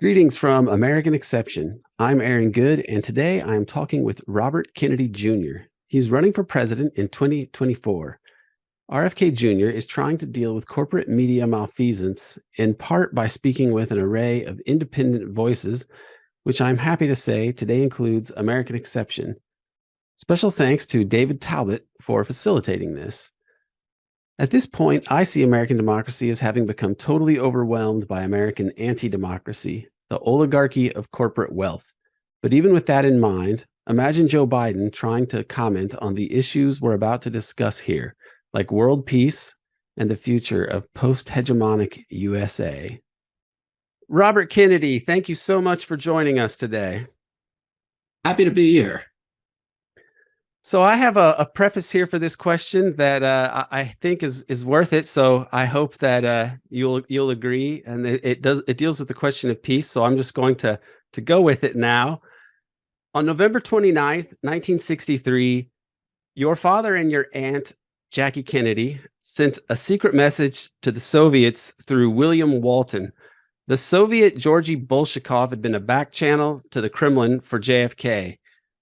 Greetings from American Exception. I'm Aaron Good, and today I'm talking with Robert Kennedy Jr. He's running for president in 2024. RFK Jr. is trying to deal with corporate media malfeasance, in part by speaking with an array of independent voices, which I'm happy to say today includes American Exception. Special thanks to David Talbot for facilitating this. At this point, I see American democracy as having become totally overwhelmed by American anti-democracy, the oligarchy of corporate wealth. But even with that in mind, imagine Joe Biden trying to comment on the issues we're about to discuss here, like world peace and the future of post-hegemonic USA. Robert Kennedy, thank you so much for joining us today. Happy to be here. So I have a preface here for this question that I think is worth it. So I hope that you'll agree, and it deals with the question of peace. So I'm just going to go with it now. On November 29th, 1963, your father and your aunt Jackie Kennedy sent a secret message to the Soviets through William Walton. The Soviet Georgy Bolshakov had been a back channel to the Kremlin for JFK.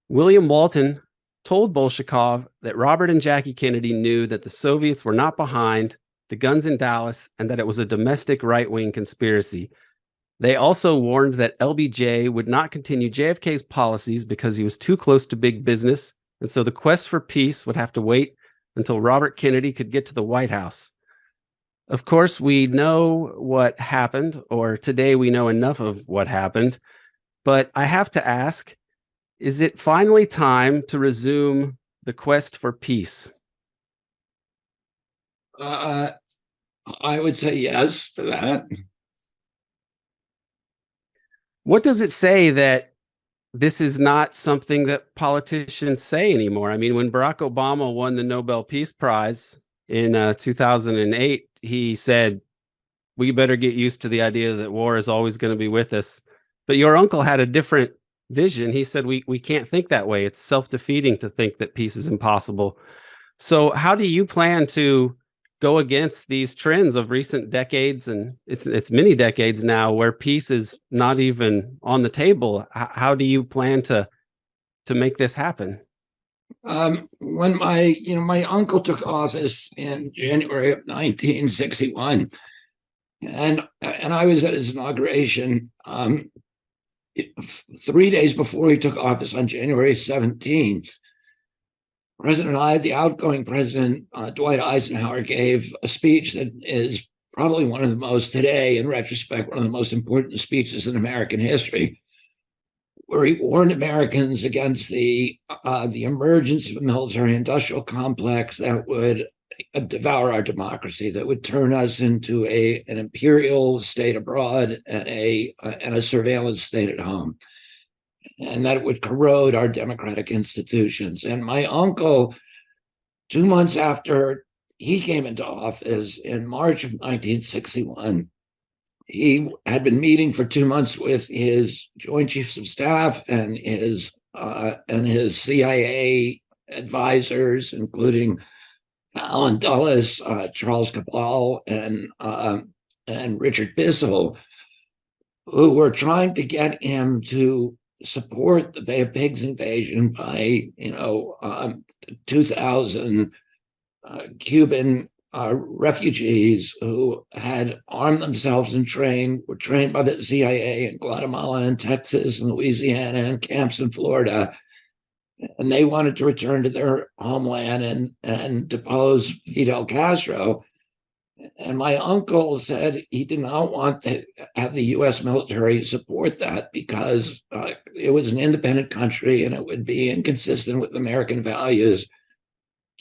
William Walton told Bolshakov that Robert and Jackie Kennedy knew that the Soviets were not behind the guns in Dallas and that it was a domestic right-wing conspiracy. They also warned that LBJ would not continue JFK's policies because he was too close to big business, and so the quest for peace would have to wait until Robert Kennedy could get to the White House. Of course, we know what happened, or today we know enough of what happened, but I have to ask, is it finally time to resume the quest for peace? I would say yes for that. What does it say that this is not something that politicians say anymore? I mean, when Barack Obama won the Nobel Peace Prize in 2008, he said, we better get used to the idea that war is always going to be with us. But your uncle had a different vision. He said, we can't think that way. It's self-defeating to think that peace is impossible. So how do you plan to go against these trends of recent decades, and it's many decades now, where peace is not even on the table? How do you plan to make this happen? When my uncle took office in January of 1961, and I was at his inauguration 3 days before he took office on January 17th. The outgoing president, Dwight Eisenhower, gave a speech that is probably one of the most, today, in retrospect, one of the most important speeches in American history, where he warned Americans against the emergence of a military-industrial complex that would devour our democracy, that would turn us into an imperial state abroad and a surveillance state at home, and that it would corrode our democratic institutions. And my uncle, 2 months after he came into office in March of 1961, he had been meeting for 2 months with his Joint Chiefs of Staff and his CIA advisors, including Alan Dulles, Charles Cabal, and Richard Bissell, who were trying to get him to support the Bay of Pigs invasion by 2,000 Cuban refugees who had armed themselves and were trained by the CIA in Guatemala and Texas and Louisiana and camps in Florida. And they wanted to return to their homeland and depose Fidel Castro. And my uncle said he did not want to have the U.S. military support that because it was an independent country and it would be inconsistent with American values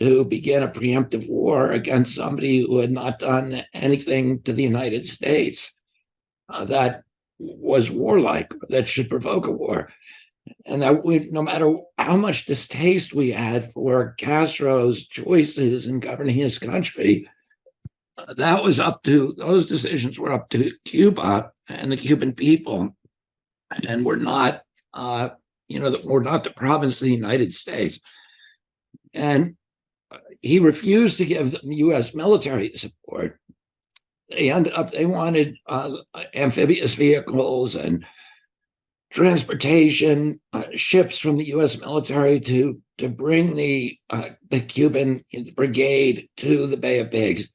to begin a preemptive war against somebody who had not done anything to the United States that was warlike, that should provoke a war. And that no matter how much distaste we had for Castro's choices in governing his country, those decisions were up to Cuba and the Cuban people, and were not, were not the province of the United States. And he refused to give the U.S. military support. they wanted amphibious vehicles and transportation, ships from the U.S. military to bring the Cuban brigade to the Bay of Pigs,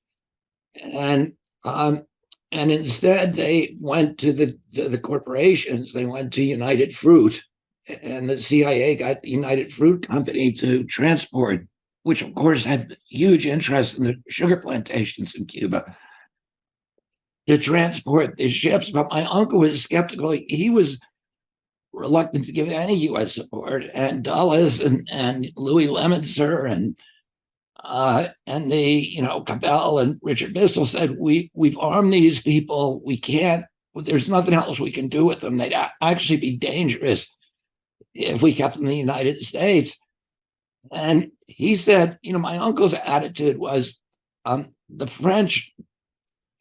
and um, and instead they went to the corporations. They went to United Fruit, and the CIA got the United Fruit Company to transport, which of course had huge interest in the sugar plantations in Cuba, to transport the ships. But my uncle was skeptical. He was reluctant to give any U.S. support, and Dulles and Louis Lemonster and Cabell and Richard Bissell said, we've armed these people. We can't. There's nothing else we can do with them. They'd actually be dangerous if we kept them in the United States. And he said, my uncle's attitude was, the French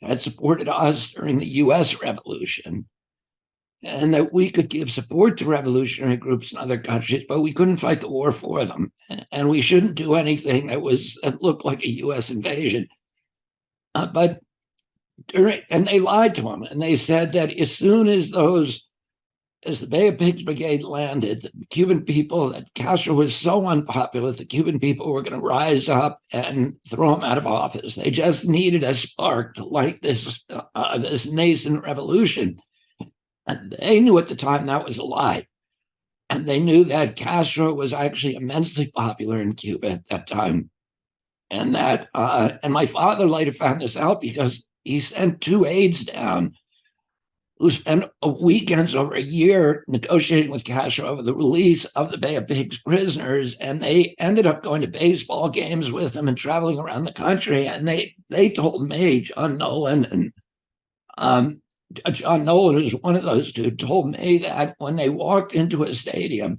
had supported us during the U.S. Revolution, and that we could give support to revolutionary groups in other countries, but we couldn't fight the war for them. And we shouldn't do anything that looked like a U.S. invasion. And they lied to him, and they said that as soon as the Bay of Pigs Brigade landed, the Cuban people, that Castro was so unpopular, the Cuban people were going to rise up and throw him out of office. They just needed a spark to light this nascent revolution. And they knew at the time that was a lie. And they knew that Castro was actually immensely popular in Cuba at that time. And and my father later found this out because he sent two aides down who spent weekends over a year negotiating with Castro over the release of the Bay of Pigs prisoners. And they ended up going to baseball games with him and traveling around the country. And they told me, John Nolan, who's one of those two, told me that when they walked into a stadium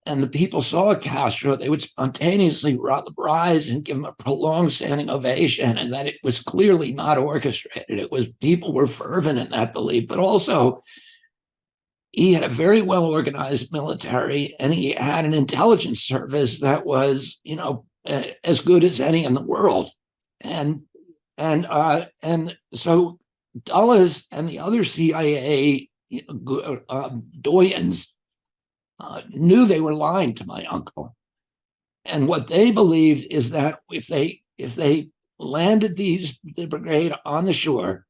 and the people saw Castro, they would spontaneously rise and give him a prolonged standing ovation, and that it was clearly not orchestrated. It was people were fervent in that belief, but also he had a very well organized military, and he had an intelligence service that was, as good as any in the world, and so Dulles and the other CIA doyens knew they were lying to my uncle, and what they believed is that if they landed the brigade on the shore,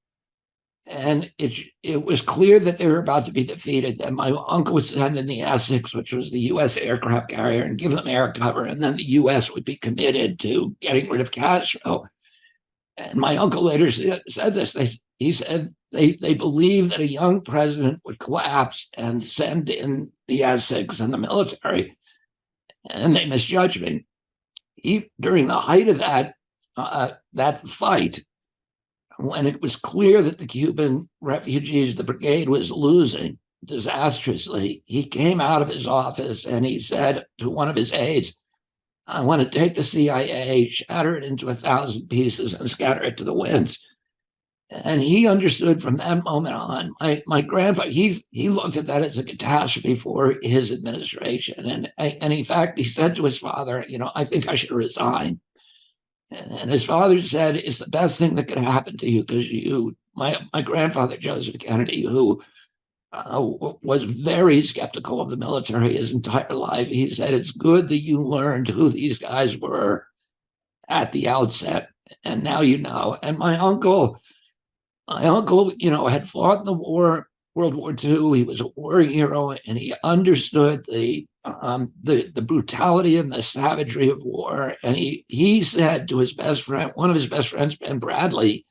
and it was clear that they were about to be defeated, then my uncle would send in the Essex, which was the U.S. aircraft carrier, and give them air cover, and then the U.S. would be committed to getting rid of Castro. And my uncle later said this. He said they believed that a young president would collapse and send in the Essex and the military, and they misjudged me. During the height of that fight, when it was clear that the Cuban refugees, the brigade, was losing disastrously, he came out of his office and he said to one of his aides, I want to take the CIA, shatter it into 1,000 pieces, and scatter it to the winds. And he understood from that moment on. My grandfather, he looked at that as a catastrophe for his administration. And in fact, he said to his father, I think I should resign. And his father said, it's the best thing that could happen to you, because my grandfather, Joseph Kennedy, who was very skeptical of the military his entire life, he said, it's good that you learned who these guys were at the outset, and now you know. And my uncle, had fought in the war, World War II. He was a war hero, and he understood the brutality and the savagery of war. And he said to his best friend, one of his best friends, Ben Bradley,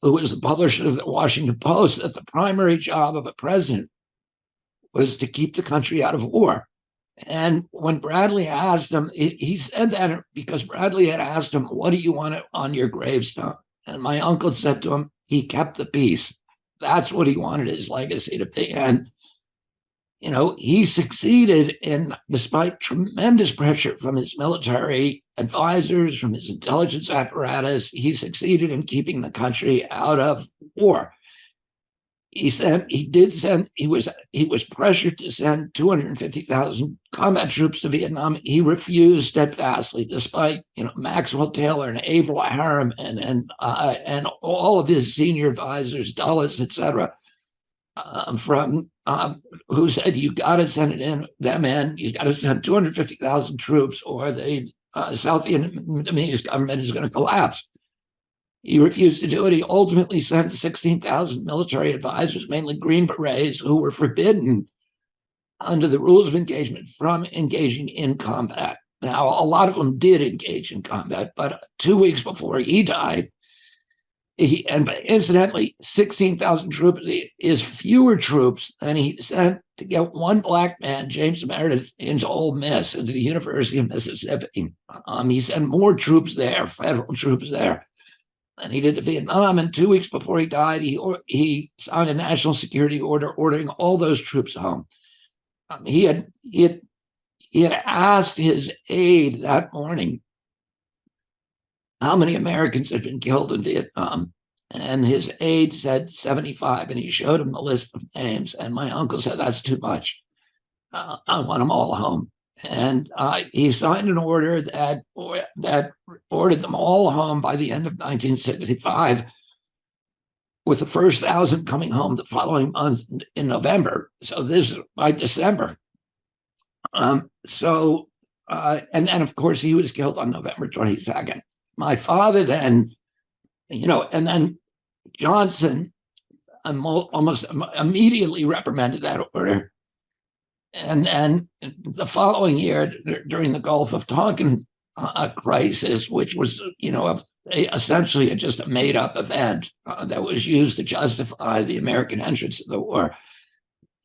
who was the publisher of the Washington Post, that the primary job of a president was to keep the country out of war. And when Bradley asked him, he said that because Bradley had asked him, what do you want on your gravestone? And my uncle said to him, he kept the peace. That's what he wanted his legacy to be. And, he succeeded despite tremendous pressure from his military advisors, from his intelligence apparatus, he succeeded in keeping the country out of war. he was pressured to send 250,000 combat troops to Vietnam. He refused steadfastly, despite Maxwell Taylor and Averell Harriman and all of his senior advisors, Dulles, etc., from who said you got to send them in. You got to send 250,000 troops, or the South Vietnamese government is going to collapse. He refused to do it. He ultimately sent 16,000 military advisors, mainly Green Berets, who were forbidden under the rules of engagement from engaging in combat. Now, a lot of them did engage in combat, but 2 weeks before he died, and incidentally, 16,000 troops is fewer troops than he sent to get one black man, James Meredith, into Ole Miss, into the University of Mississippi. He sent more troops there, federal troops there, and he did to Vietnam. And 2 weeks before he died, he signed a national security order ordering all those troops home. He had asked his aide that morning how many Americans had been killed in Vietnam, and his aide said 75, and he showed him the list of names. And my uncle said, "That's too much. I want them all home." And he signed an order that ordered them all home by the end of 1965, with the first 1,000 coming home the following month in November. So this is by December. And of course, he was killed on November 22nd. My father then, and then Johnson almost immediately reprimanded that order. And then the following year, during the Gulf of Tonkin crisis, which was, essentially just a made-up event that was used to justify the American entrance of the war,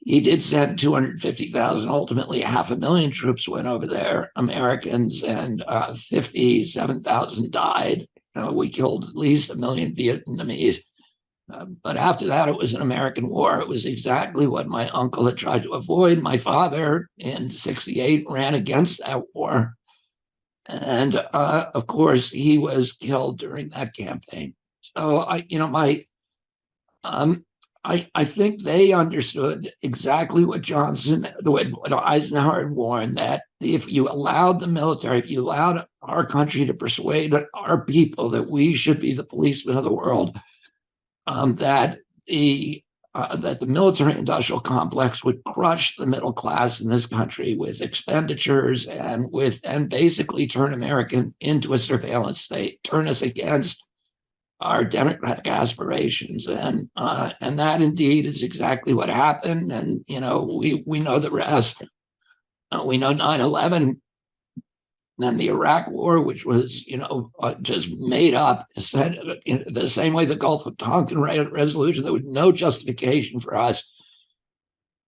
he did send 250,000. Ultimately, 500,000 troops went over there, Americans, and 57,000 died. We killed at least 1 million Vietnamese. But after that, it was an American war. It was exactly what my uncle had tried to avoid. My father, in '68, ran against that war. And of course, he was killed during that campaign. So I think they understood exactly what what Eisenhower had warned, that if you allowed the military, if you allowed our country to persuade our people that we should be the policemen of the world, that the military-industrial complex would crush the middle class in this country with expenditures and basically turn America into a surveillance state, turn us against our democratic aspirations, and that indeed is exactly what happened. And we know the rest. We know 9/11, then the Iraq War, which was just made up, said in the same way the Gulf of Tonkin resolution. There was no justification for us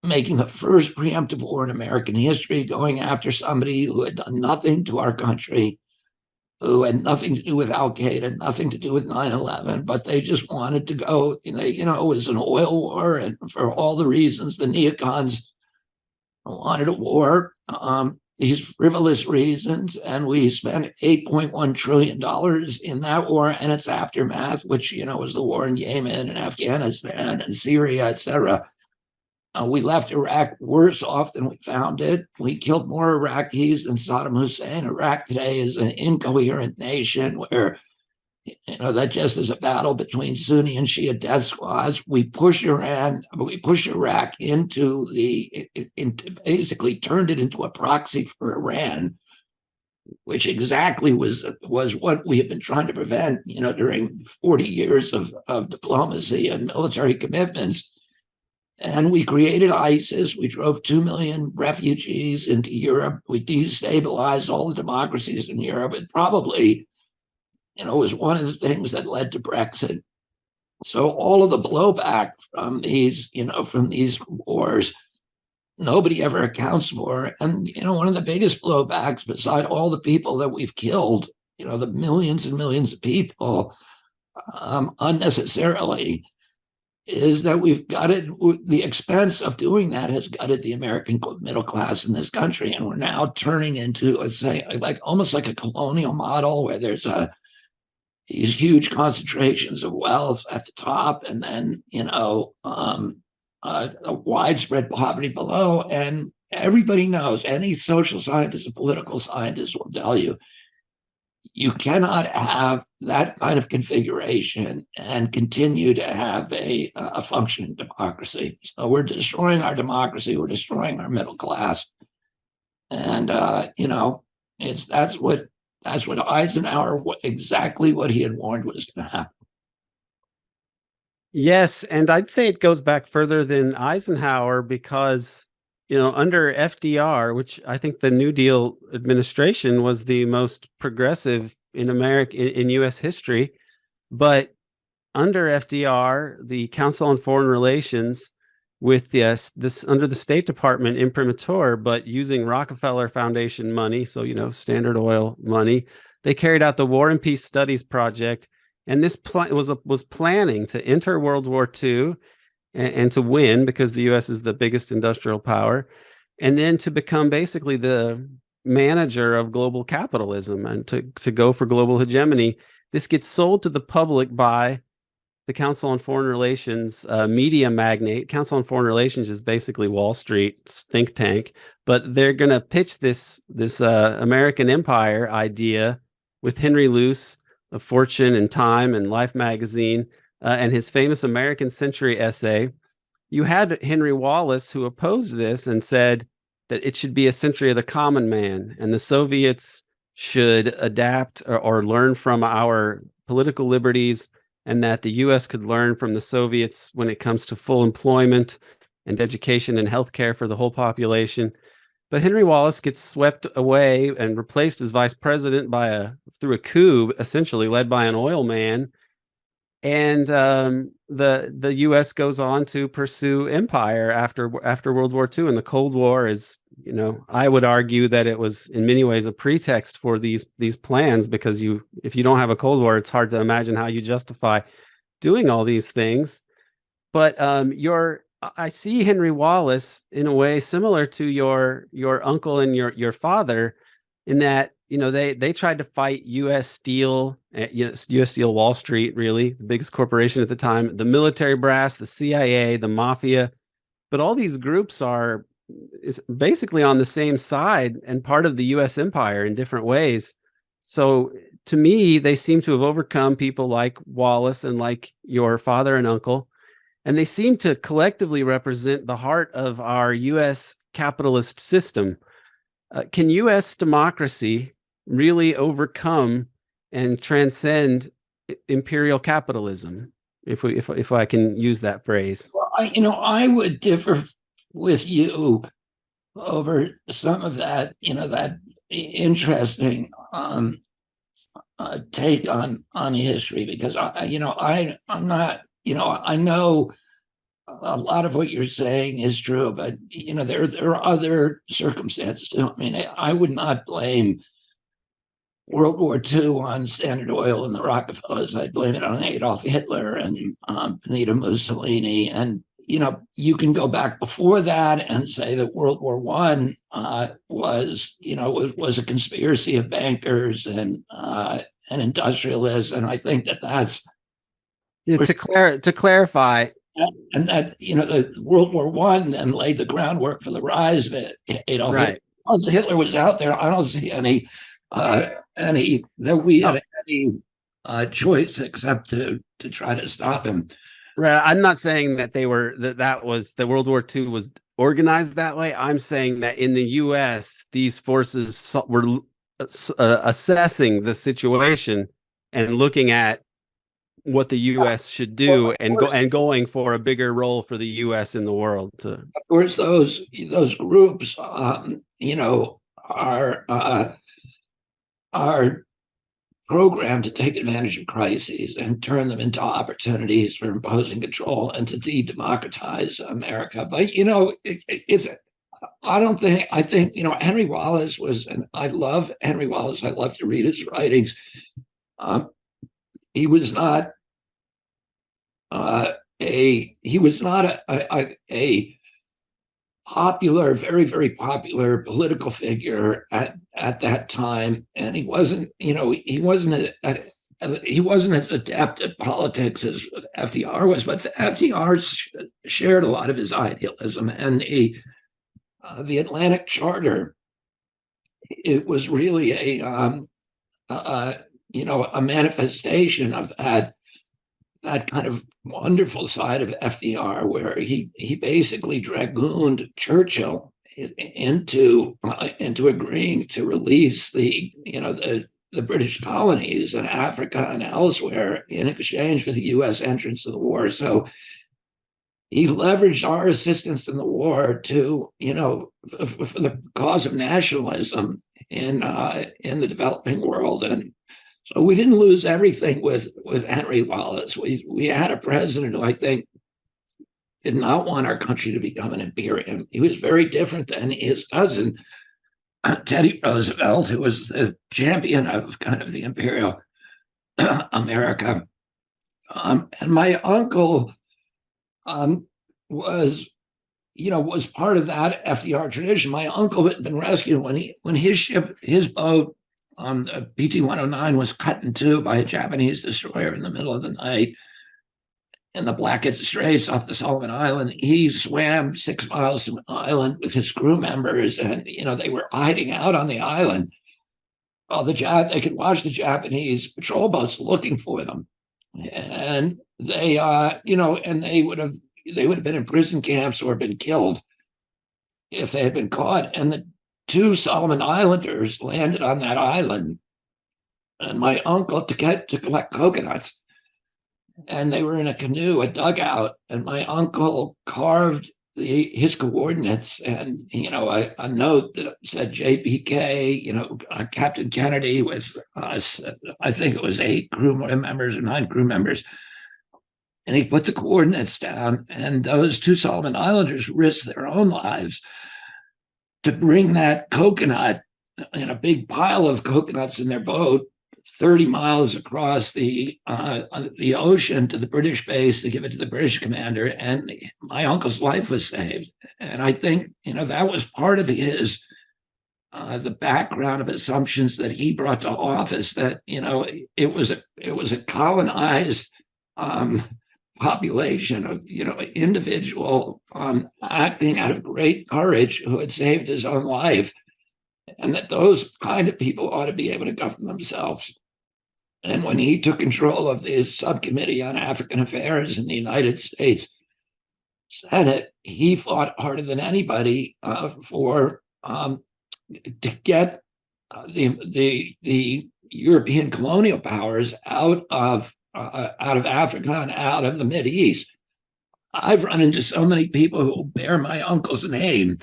making the first preemptive war in American history, going after somebody who had done nothing to our country, who had nothing to do with Al Qaeda, nothing to do with 9/11, but they just wanted to go. It was an oil war, and for all the reasons the neocons wanted a war, these frivolous reasons, and we spent $8.1 trillion in that war and its aftermath, which was the war in Yemen and Afghanistan and Syria, etc. We left Iraq worse off than we found it. We killed more Iraqis than Saddam Hussein. Iraq today is an incoherent nation where, that just is a battle between Sunni and Shia death squads. We pushed Iraq into basically turned it into a proxy for Iran, which exactly was what we have been trying to prevent, during 40 years of diplomacy and military commitments. And we created ISIS. We drove 2 million refugees into Europe. We destabilized all the democracies in Europe. It probably, was one of the things that led to Brexit. So all of the blowback from these wars, nobody ever accounts for. And, one of the biggest blowbacks, beside all the people that we've killed, the millions and millions of people unnecessarily, is that we've gutted the expense of doing that has gutted the American middle class in this country. And we're now turning into, almost like a colonial model where there's these huge concentrations of wealth at the top, and then a widespread poverty below. And everybody knows, any social scientist and political scientist will tell you, you cannot have that kind of configuration and continue to have a functioning democracy. So we're destroying our democracy, we're destroying our middle class, and it's that's what Eisenhower, exactly what he had warned was going to happen. Yes, and I'd say it goes back further than Eisenhower because, under FDR, which I think the New Deal administration was the most progressive in America in US history, but under FDR, the Council on Foreign Relations with this under the State Department imprimatur, but using Rockefeller Foundation money, so Standard Oil money, they carried out the War and Peace Studies Project, and this was planning to enter World War II and to win because the U.S. is the biggest industrial power, and then to become basically the manager of global capitalism and to go for global hegemony. This gets sold to the public by the Council on Foreign Relations media magnate. Council on Foreign Relations is basically Wall Street's think tank, but they're going to pitch this American empire idea with Henry Luce of Fortune and Time and Life magazine and his famous American Century essay. You had Henry Wallace, who opposed this and said that it should be a century of the common man, and the Soviets should adapt or learn from our political liberties, and that the U.S. could learn from the Soviets when it comes to full employment and education and healthcare for the whole population. But Henry Wallace gets swept away and replaced as vice president through a coup, essentially led by an oil man. And the U.S. goes on to pursue empire after World War II, and the Cold War is, I would argue that it was in many ways a pretext for these plans, because if you don't have a Cold War, it's hard to imagine how you justify doing all these things. But I see Henry Wallace in a way similar to your uncle and your father, in that they tried to fight U.S. Steel, U.S. Steel Wall Street, really the biggest corporation at the time, the military brass, the CIA, the mafia, but all these groups is basically on the same side and part of the U.S. empire in different ways. So to me, they seem to have overcome people like Wallace and like your father and uncle, and they seem to collectively represent the heart of our U.S. capitalist system. Can U.S. democracy really overcome and transcend imperial capitalism, if I can use that phrase? Well, I would differ with you over some of that, that interesting take on history, because I'm not, I know a lot of what you're saying is true, but there are other circumstances too. I mean, I would not blame World War II on Standard Oil and the Rockefellers. I'd blame it on Adolf Hitler and Benito Mussolini. And you can go back before that and say that World War I was a conspiracy of bankers and industrialists. And I think that's to clarify. And that the World War I then laid the groundwork for the rise of Adolf Hitler. Once Hitler was out there, I don't see any that we had any choice except to try to stop him. Right. I'm not saying that that World War II was organized that way. I'm saying that in the U.S., these forces were assessing the situation and looking at what the U.S. should do, and going for a bigger role for the U.S. in the world. Of course, those groups, are programmed to take advantage of crises and turn them into opportunities for imposing control and to de-democratize America. But I think Henry Wallace was, and I love Henry Wallace. I love to read his writings. He was not a popular, very, very popular political figure at that time, and he wasn't he wasn't as adept at politics as FDR was, but FDR shared a lot of his idealism. And the Atlantic Charter, it was really a manifestation of that kind of wonderful side of FDR, where he basically dragooned Churchill into agreeing to release the British colonies in Africa and elsewhere in exchange for the U.S. entrance to the war. So he leveraged our assistance in the war to, for the cause of nationalism in the developing world. And so we didn't lose everything with Henry Wallace. We had a president who I think did not want our country to become an imperium. He was very different than his cousin, Teddy Roosevelt, who was the champion of kind of the imperial America. And my uncle was part of that FDR tradition. My uncle had been rescued when his boat, the PT-109, was cut in two by a Japanese destroyer in the middle of the night in the Blackett Straits off the Solomon Island. He swam 6 miles to an island with his crew members, and they were hiding out on the island. Well, they could watch the Japanese patrol boats looking for them, and they would have been in prison camps or been killed if they had been caught. And the 2 Solomon Islanders landed on that island, and my uncle to collect coconuts. And they were in a canoe, a dugout, and my uncle carved his coordinates and a note that said JPK, Captain Kennedy with us. I think it was 8 crew members or 9 crew members. And he put the coordinates down, and those 2 Solomon Islanders risked their own lives to bring that coconut in a big pile of coconuts in their boat 30 miles across the ocean to the British base to give it to the British commander. And my uncle's life was saved. And I think, that was part of his, the background of assumptions that he brought to office, that, it was a colonized population of, individual acting out of great courage who had saved his own life. And that those kind of people ought to be able to govern themselves. And when he took control of the subcommittee on African affairs in the United States Senate, he fought harder than anybody to get the European colonial powers out of Africa and out of the Mideast. I've run into so many people who bear my uncle's name,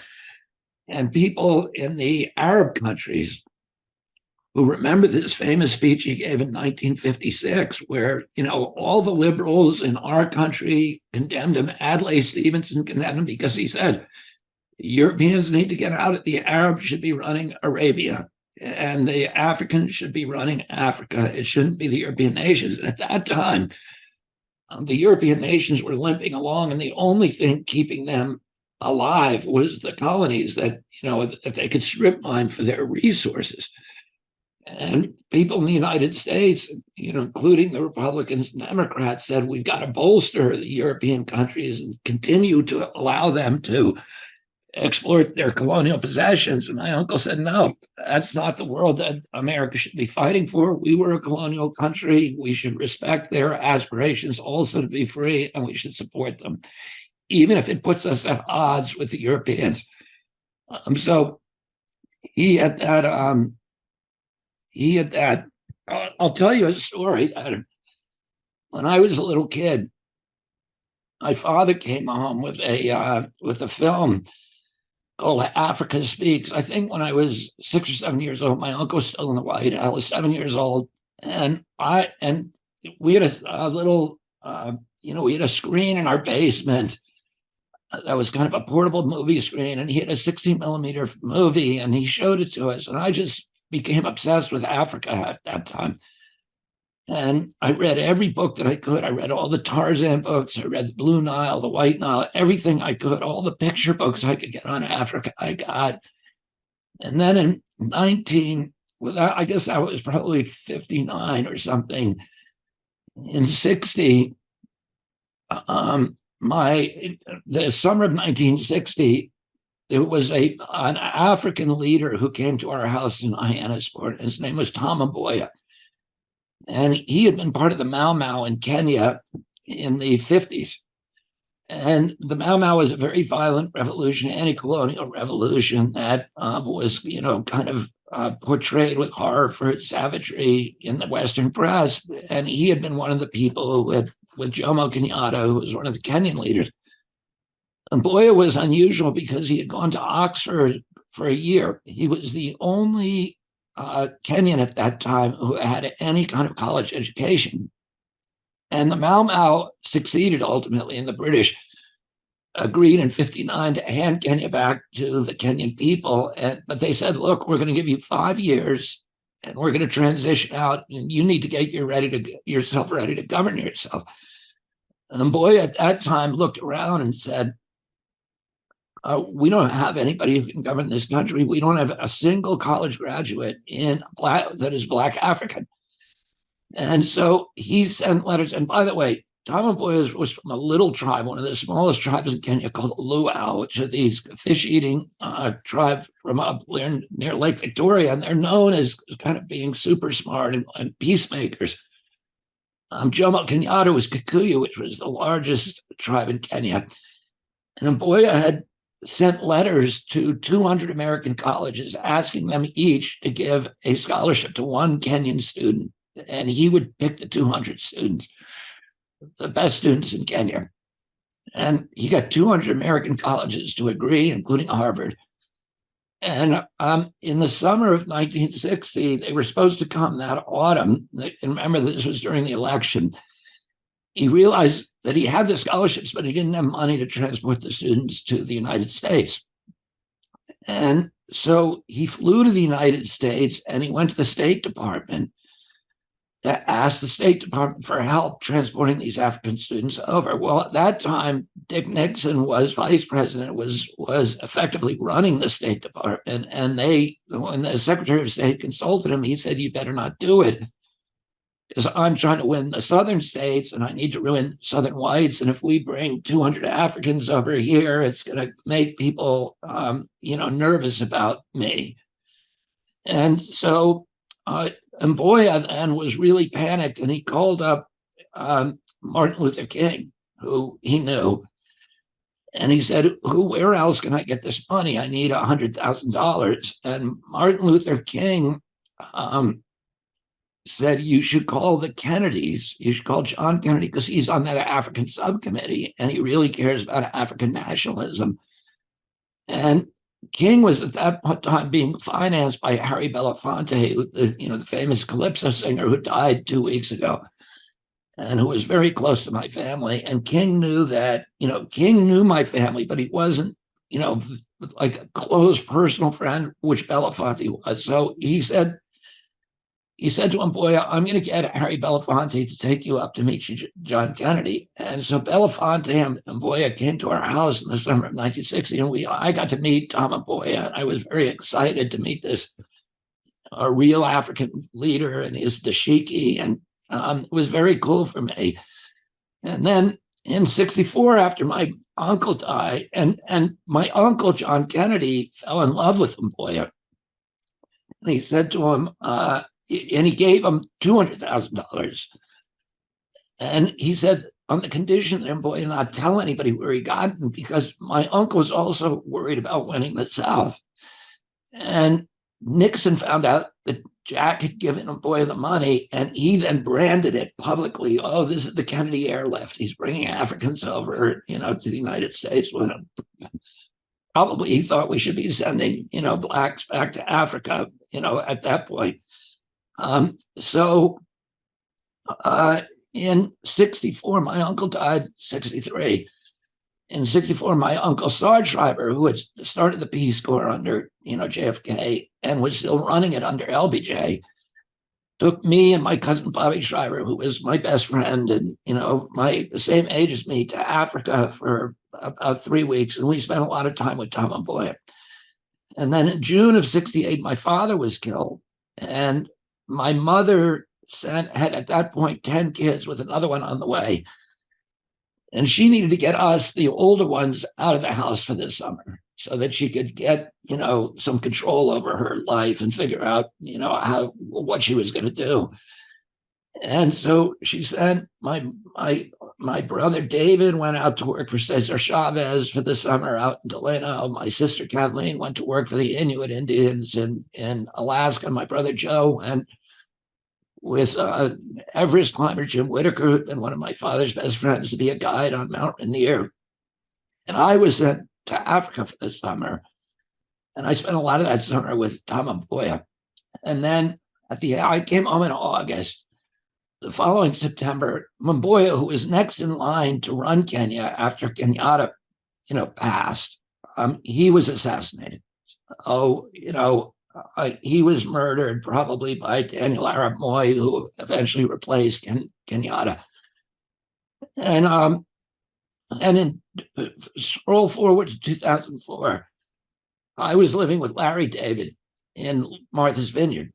and people in the Arab countries who remember this famous speech he gave in 1956, where, all the liberals in our country condemned him. Adlai Stevenson condemned him because he said, Europeans need to get out. The Arabs should be running Arabia, and the Africans should be running Africa. It shouldn't be the European nations. And at that time, the European nations were limping along, and the only thing keeping them alive was the colonies that, if they could strip mine for their resources. And people in the United States, including the Republicans and Democrats, said we've got to bolster the European countries and continue to allow them to exploit their colonial possessions. And my uncle said, no, that's not the world that America should be fighting for. We were a colonial country. We should respect their aspirations also to be free, and we should support them, even if it puts us at odds with the Europeans. So he had that. I'll tell you a story that when I was a little kid, my father came home with a film called Africa Speaks. I think when I was 6 or 7 years old, my uncle was still in the White House. I was 7 years old, and we had a little, we had a screen in our basement that was kind of a portable movie screen, and he had a 16 millimeter movie, and he showed it to us, and I just became obsessed with Africa at that time. And I read every book that I could. I read all the Tarzan books. I read the Blue Nile, the White Nile, everything I could, all the picture books I could get on Africa, I got. And then in 19 well, I guess that was probably 59 or something. In 60, the summer of 1960, there was an African leader who came to our house in Hyannisport. His name was Tom Mboya. And he had been part of the Mau Mau in Kenya in the 50s. And the Mau Mau was a very violent revolution, anti-colonial revolution that was, kind of portrayed with horror for its savagery in the Western press. And he had been one of the people with Jomo Kenyatta, who was one of the Kenyan leaders. And Mboya was unusual because he had gone to Oxford for a year. He was the only Kenyan at that time who had any kind of college education. And the Mau Mau succeeded ultimately, and the British agreed in 59 to hand Kenya back to the Kenyan people. But they said, look, we're going to give you 5 years and we're going to transition out, and you need to get yourself ready to govern yourself. And Mboya at that time looked around and said, we don't have anybody who can govern this country. We don't have a single college graduate that is Black African. And so he sent letters. And by the way, Tom Mboya was from a little tribe, one of the smallest tribes in Kenya called the Luau, which are these fish-eating tribe from up near Lake Victoria. And they're known as kind of being super smart and peacemakers. Jomo Kenyatta was Kikuyu, which was the largest tribe in Kenya. And Mboya had sent letters to 200 American colleges asking them each to give a scholarship to one Kenyan student. And he would pick the 200 students, the best students in Kenya. And he got 200 American colleges to agree, including Harvard. And in the summer of 1960, they were supposed to come that autumn. And remember, this was during the election. He realized that he had the scholarships, but he didn't have money to transport the students to the United States. And so he flew to the United States and he went to the State Department to ask the State Department for help transporting these African students over. Well, at that time, Dick Nixon was vice president, was effectively running the State Department. And when the Secretary of State consulted him, he said, you better not do it, because I'm trying to win the southern states and I need to ruin southern whites. And if we bring 200 Africans over here, it's going to make people, nervous about me. And so Mboya then was really panicked, and he called up Martin Luther King, who he knew. And he said, where else can I get this money? I need $100,000. And Martin Luther King said, you should call the Kennedys. You should call John Kennedy, because he's on that African subcommittee and he really cares about African nationalism. And King was at that time being financed by Harry Belafonte, the famous calypso singer who died 2 weeks ago and who was very close to my family. And King knew that, King knew my family, but he wasn't, like a close personal friend, which Belafonte was. So he said to Mboya, I'm going to get Harry Belafonte to take you up to meet John Kennedy. And so Belafonte and Mboya came to our house in the summer of 1960, and I got to meet Tom Mboya. I was very excited to meet this a real African leader and his dashiki, and it was very cool for me. And then in 64, after my uncle died, and my uncle, John Kennedy, fell in love with Mboya. And he said to him, and he gave him $200,000. And he said, on the condition that Mboya not tell anybody where he got him, because my uncle was also worried about winning the South. And Nixon found out that Jack had given Mboya the money, and he then branded it publicly. Oh, this is the Kennedy airlift. He's bringing Africans over, to the United States. When probably he thought we should be sending, blacks back to Africa, at that point. In 64, my uncle died 63. In 64, my uncle Sarge Schreiber, who had started the Peace Corps under, JFK and was still running it under LBJ, took me and my cousin Bobby Schreiber, who was my best friend and, the same age as me, to Africa for about 3 weeks. And we spent a lot of time with Tom Mboya. And then in June of 68, my father was killed. And my mother had at that point 10 kids with another one on the way. And she needed to get us, the older ones, out of the house for this summer so that she could get, some control over her life and figure out, what she was going to do. And so she sent my brother David went out to work for Cesar Chavez for the summer out in Delano. My sister Kathleen went to work for the Inuit Indians in Alaska. My brother Joe went with Everest climber Jim Whitaker, who'd been one of my father's best friends, to be a guide on Mount Rainier. And I was sent to Africa for the summer. And I spent a lot of that summer with Tom Mboya. And then I came home in August. The following September, Mboya, who was next in line to run Kenya after Kenyatta, passed, he was assassinated. He was murdered probably by Daniel Arap Moi, who eventually replaced Kenyatta. And scroll forward to 2004, I was living with Larry David in Martha's Vineyard.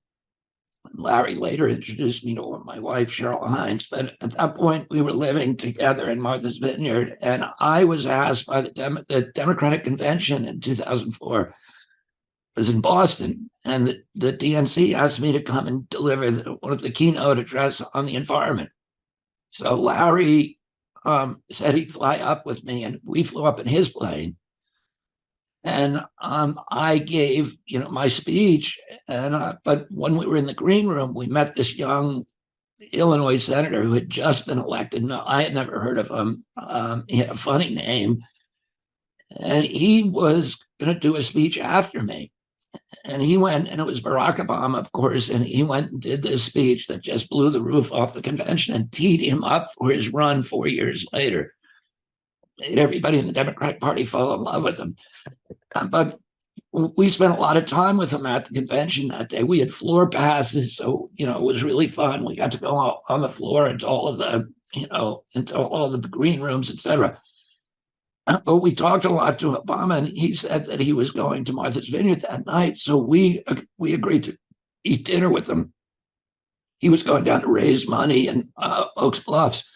Larry later introduced me to my wife, Cheryl Hines, but at that point we were living together in Martha's Vineyard, and I was asked by the Democratic Convention in 2004, was in Boston, and the DNC asked me to come and deliver one of the keynote address on the environment. So Larry said he'd fly up with me, and we flew up in his plane. And I gave, my speech. But when we were in the green room, we met this young Illinois senator who had just been elected. No, I had never heard of him. He had a funny name, and he was going to do a speech after me. And he went, and it was Barack Obama, of course, and he went and did this speech that just blew the roof off the convention and teed him up for his run 4 years later. Made everybody in the Democratic Party fall in love with him. But we spent a lot of time with him at the convention that day. We had floor passes, so it was really fun. We got to go out on the floor into all of the, into all of the green rooms, etc. But we talked a lot to Obama, and he said that he was going to Martha's Vineyard that night. So we agreed to eat dinner with him. He was going down to raise money in Oaks Bluffs.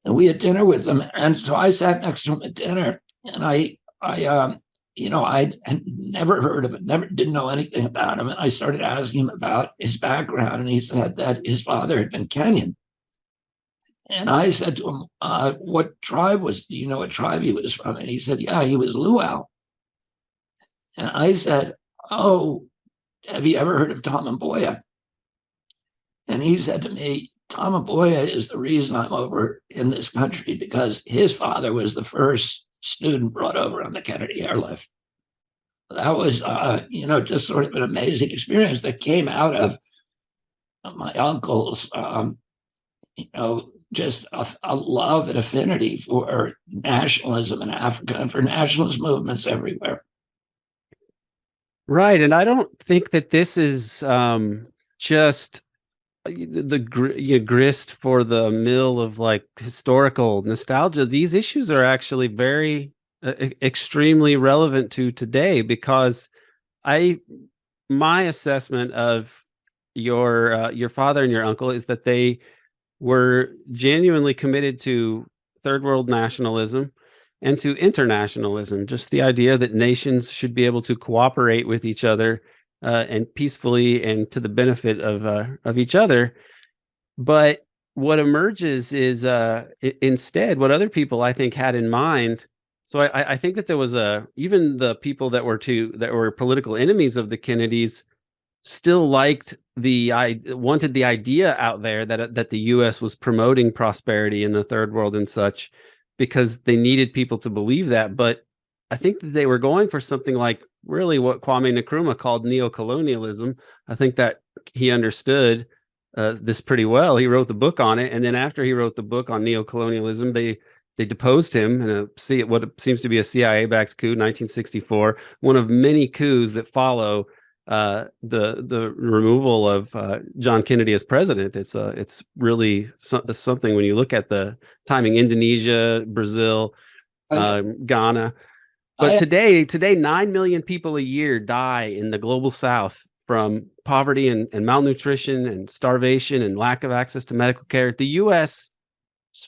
And we had dinner with him. And so I sat next to him at dinner, and I had never heard of it, didn't know anything about him. And I started asking him about his background, and he said that his father had been Kenyan. And I said to him, what tribe do you know what tribe he was from? And he said, yeah, he was Luau. And I said, oh, have you ever heard of Tom Mboya? And he said to me, Tom Mboya is the reason I'm over in this country, because his father was the first student brought over on the Kennedy airlift. That was, just sort of an amazing experience that came out of my uncle's, just a love and affinity for nationalism in Africa and for nationalist movements everywhere. Right. And I don't think that this is just the grist for the mill of like historical nostalgia. These issues are actually very extremely relevant to today, because my assessment of your father and your uncle is that they were genuinely committed to third world nationalism and to internationalism, just the idea that nations should be able to cooperate with each other and peacefully and to the benefit of each other. But what emerges is instead what other people, I think, had in mind. So I think that there was even the people that were political enemies of the Kennedys still wanted the idea out there that the U.S. was promoting prosperity in the third world and such, because they needed people to believe that. But I think that they were going for something like really what Kwame Nkrumah called neocolonialism. I think that he understood this pretty well. He wrote the book on it, and then after he wrote the book on neocolonialism, they deposed him in what seems to be a CIA-backed coup, 1964, one of many coups that follow the removal of John Kennedy as president. It's really something when you look at the timing. Indonesia, Brazil, Ghana. But today 9 million people a year die in the global south from poverty and malnutrition and starvation and lack of access to medical care. The U.S.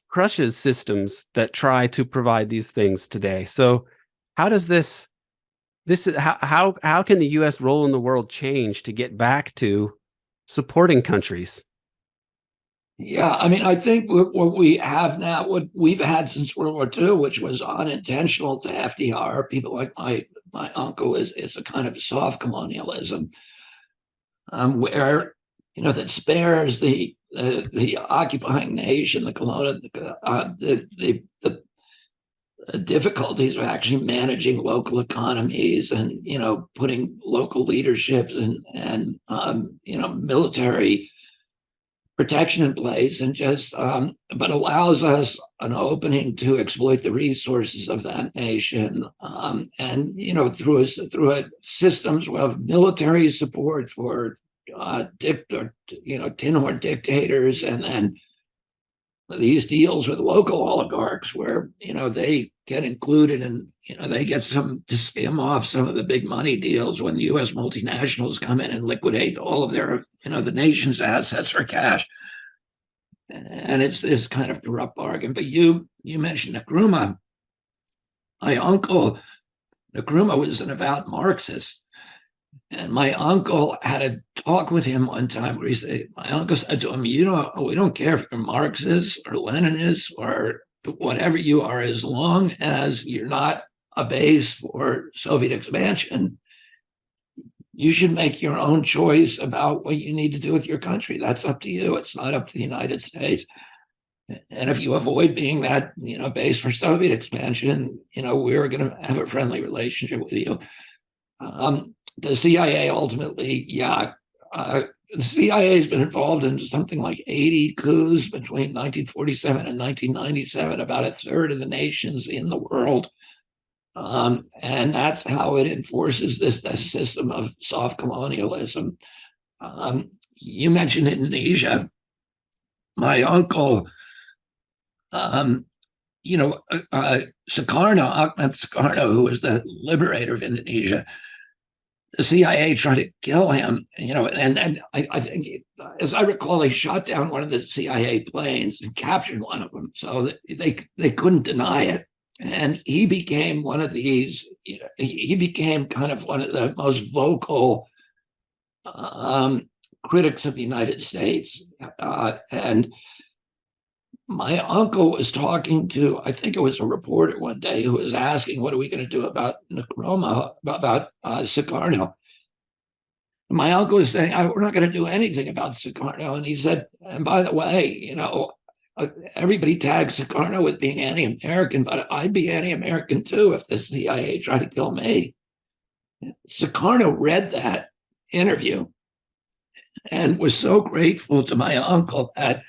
crushes systems that try to provide these things today. So, how does this is how can the U.S. role in the world change to get back to supporting countries? Yeah, I mean, I think what we have now, what we've had since World War II, which was unintentional to FDR, people like my uncle is a kind of soft colonialism, where that spares the occupying nation, the colonial, the difficulties of actually managing local economies and putting local leaderships and military protection in place, and just but allows us an opening to exploit the resources of that nation, and through a systems of military support for tin horn dictators, and these deals with local oligarchs where they get included and they get some to skim off some of the big money deals when the U.S. multinationals come in and liquidate all of their the nation's assets for cash. And it's this kind of corrupt bargain. But you mentioned Nkrumah. My uncle Nkrumah was an avowed Marxist, and my uncle had a talk with him one time where my uncle said to him, we don't care if you're Marxist or Leninist or whatever you are, as long as you're not a base for Soviet expansion, you should make your own choice about what you need to do with your country. That's up to you. It's not up to the United States. And if you avoid being that, base for Soviet expansion, we're going to have a friendly relationship with you. The CIA ultimately, the CIA has been involved in something like 80 coups between 1947 and 1997, about a third of the nations in the world. And that's how it enforces this system of soft colonialism. You mentioned Indonesia. My uncle, Sukarno, Ahmed Sukarno, who was the liberator of Indonesia, the CIA tried to kill him, and I think, as I recall, they shot down one of the CIA planes and captured one of them. So they couldn't deny it. And he became one of these, he became kind of one of the most vocal critics of the United States. And my uncle was talking to, I think it was a reporter one day, who was asking, what are we going to do about Nkrumah, about Sukarno? My uncle was saying, we're not going to do anything about Sukarno. And he said, and by the way, everybody tags Sukarno with being anti-American, but I'd be anti-American too if the CIA tried to kill me. Sukarno read that interview and was so grateful to my uncle that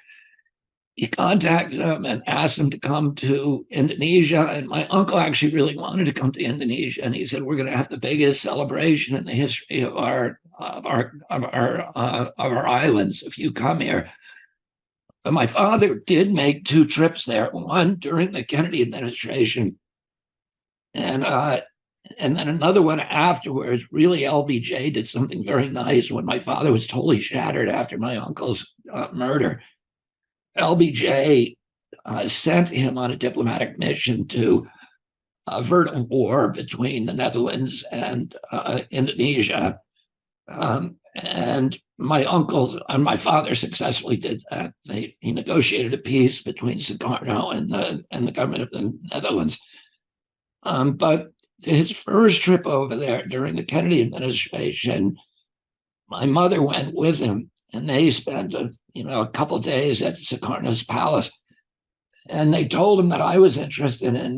he contacted him and asked him to come to Indonesia. And my uncle actually really wanted to come to Indonesia. And he said, we're going to have the biggest celebration in the history of our islands if you come here. But my father did make 2 trips there, one during the Kennedy administration, and then another one afterwards. Really, LBJ did something very nice when my father was totally shattered after my uncle's murder. LBJ sent him on a diplomatic mission to avert a war between the Netherlands and Indonesia. And my uncle and my father successfully did that. He negotiated a peace between Sukarno and the government of the Netherlands. But his first trip over there during the Kennedy administration, my mother went with him, and they spent a couple of days at Sukarno's palace. And they told him that I was interested in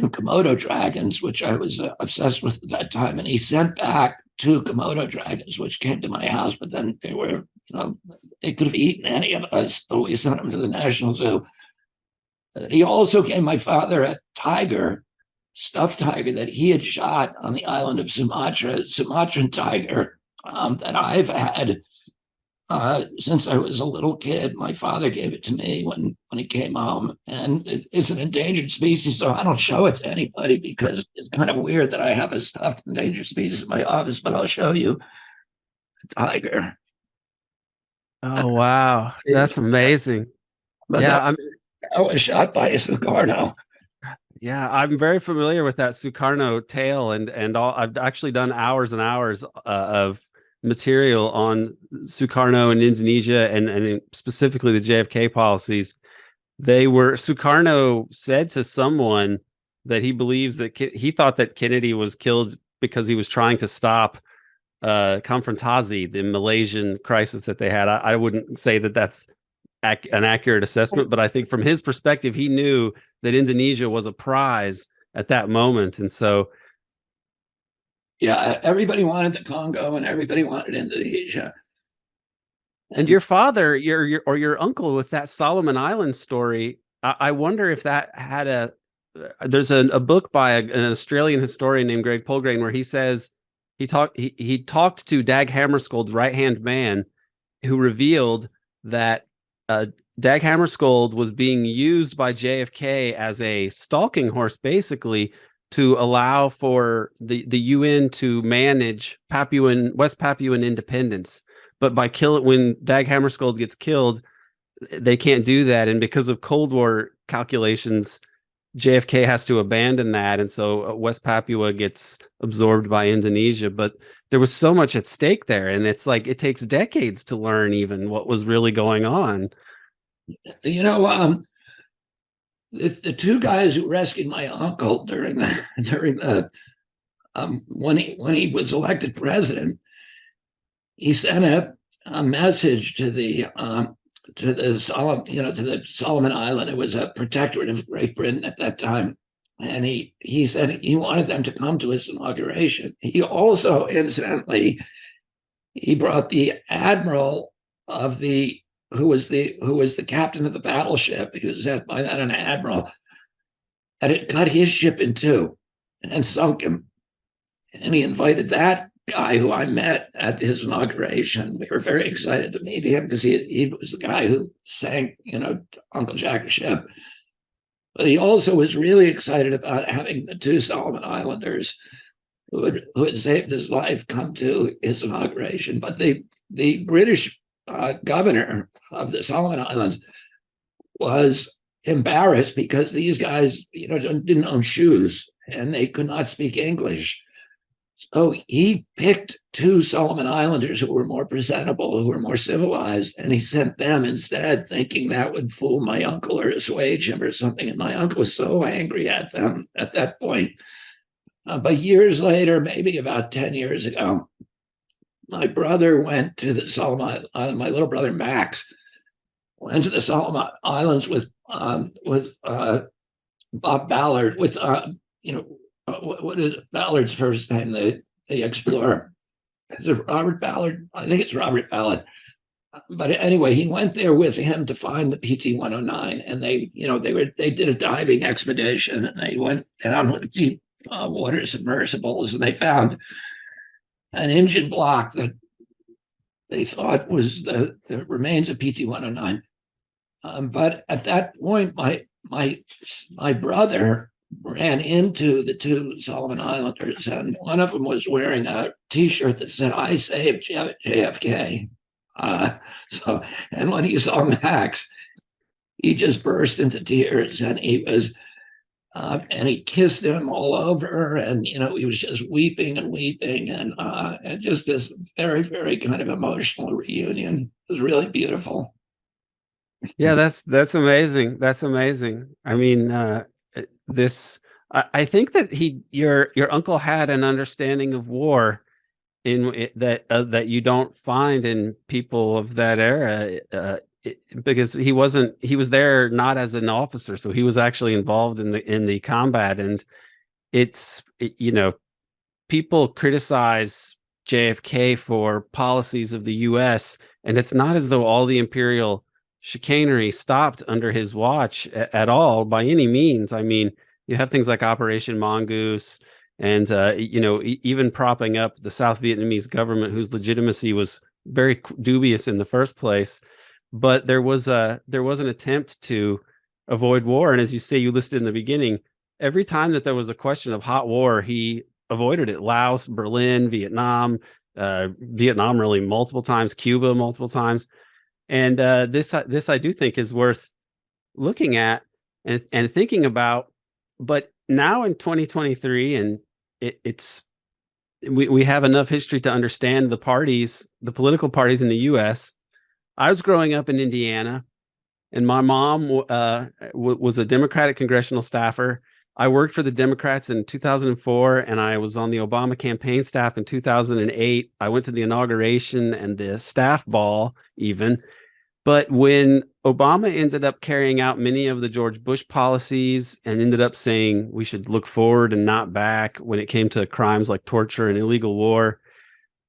Komodo dragons, which I was obsessed with at that time. And he sent back 2 Komodo dragons, which came to my house, but then they were, they could have eaten any of us, so we sent them to the National Zoo. He also gave my father a tiger, stuffed tiger, that he had shot on the island of Sumatra, Sumatran tiger, that I've had since I was a little kid. My father gave it to me when he came home, and it's an endangered species, so I don't show it to anybody because it's kind of weird that I have a stuffed endangered species in my office. But I'll show you a tiger. Oh, wow. That's amazing. But Yeah, that I was shot by a Sukarno. I'm very familiar with that Sukarno tale, and all. I've actually done hours and hours of material on Sukarno in Indonesia, and specifically the JFK policies. Sukarno said to someone that he believes that he thought that Kennedy was killed because he was trying to stop Konfrontasi, the Malaysian crisis that they had. I wouldn't say that that's an accurate assessment, but I think from his perspective, he knew that Indonesia was a prize at that moment, and so. Yeah, everybody wanted the Congo and everybody wanted Indonesia. And your father, your uncle, with that Solomon Island story, I wonder if that had a. There's a book by an Australian historian named Greg Polgrain where he says he talked to Dag Hammarskjöld's right hand man, who revealed that Dag Hammarskjöld was being used by JFK as a stalking horse, basically, to allow for the UN to manage West Papuan independence. But when Dag Hammarskjöld gets killed, they can't do that, and because of Cold War calculations, JFK has to abandon that, and so West Papua gets absorbed by Indonesia. But there was so much at stake there, and it's like it takes decades to learn even what was really going on. You know, the two guys who rescued my uncle during the when he was elected president, he sent a message to the Solomon Island. It was a protectorate of Great Britain at that time, and he said he wanted them to come to his inauguration. He also, incidentally, he brought the admiral of the who was the captain of the battleship. He was by then an admiral, and it cut his ship in two and sunk him. And he invited that guy who I met at his inauguration. We were very excited to meet him because he was the guy who sank, Uncle Jack's ship. But he also was really excited about having the two Solomon Islanders who had saved his life come to his inauguration. But the British governor of the Solomon Islands was embarrassed because these guys, didn't own shoes and they could not speak English. So he picked two Solomon Islanders who were more presentable, who were more civilized, and he sent them instead, thinking that would fool my uncle or assuage him or something. And my uncle was so angry at them at that point. But years later, maybe about 10 years ago, my brother went to the Solomon Islands. My little brother Max went to the Solomon Islands with Bob Ballard, with what is Ballard's first name? The explorer. Is it Robert Ballard? I think it's Robert Ballard. But anyway, he went there with him to find the PT-109, and they did a diving expedition, and they went down with deep water submersibles, and they found an engine block that they thought was the remains of PT-109. But at that point, my brother ran into the two Solomon Islanders, and one of them was wearing a T-shirt that said "I saved JFK." And when he saw Max, he just burst into tears, and he kissed him all over, and he was just weeping and weeping, and just this very, very kind of emotional reunion. It was really beautiful. Yeah, that's amazing. That's amazing. I mean, this I think that your uncle had an understanding of war that you don't find in people of that era, because he was there not as an officer, so he was actually involved in the combat. And people criticize JFK for policies of the US, and it's not as though all the imperial chicanery stopped under his watch at all by any means. I mean, you have things like Operation Mongoose, and even propping up the South Vietnamese government, whose legitimacy was very dubious in the first place. But there was an attempt to avoid war, and as you say, you listed in the beginning, every time that there was a question of hot war, he avoided it. Laos, Berlin, Vietnam really multiple times, Cuba multiple times, and this I do think is worth looking at and thinking about. But now in 2023, and it's we have enough history to understand the political parties in the U.S. I was growing up in Indiana, and my mom was a Democratic congressional staffer. I worked for the Democrats in 2004, and I was on the Obama campaign staff in 2008. I went to the inauguration and the staff ball, even. But when Obama ended up carrying out many of the George Bush policies and ended up saying we should look forward and not back when it came to crimes like torture and illegal war,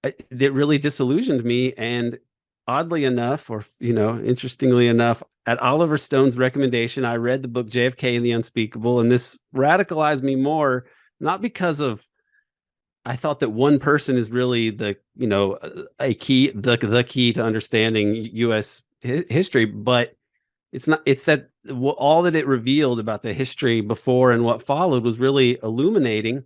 it really disillusioned me. And oddly enough, or interestingly enough, at Oliver Stone's recommendation, I read the book JFK and the Unspeakable, and this radicalized me more, not because of I thought that one person is really a key the key to understanding U.S. history, but it's not. It's that all that it revealed about the history before and what followed was really illuminating.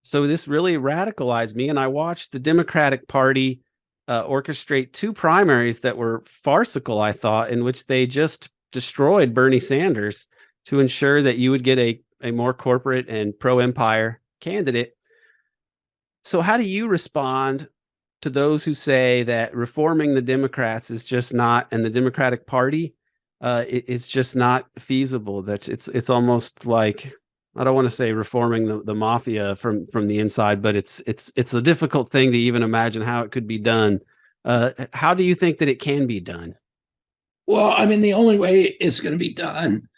So this really radicalized me, and I watched the Democratic Party orchestrate two primaries that were farcical, I thought, in which they just destroyed Bernie Sanders to ensure that you would get a more corporate and pro-empire candidate. So how do you respond to those who say that reforming the Democrats is just not, and the Democratic Party is just not feasible? That it's almost like, I don't want to say reforming the mafia from the inside, but it's a difficult thing to even imagine how it could be done. How do you think that it can be done? Well, I mean, the only way it's going to be done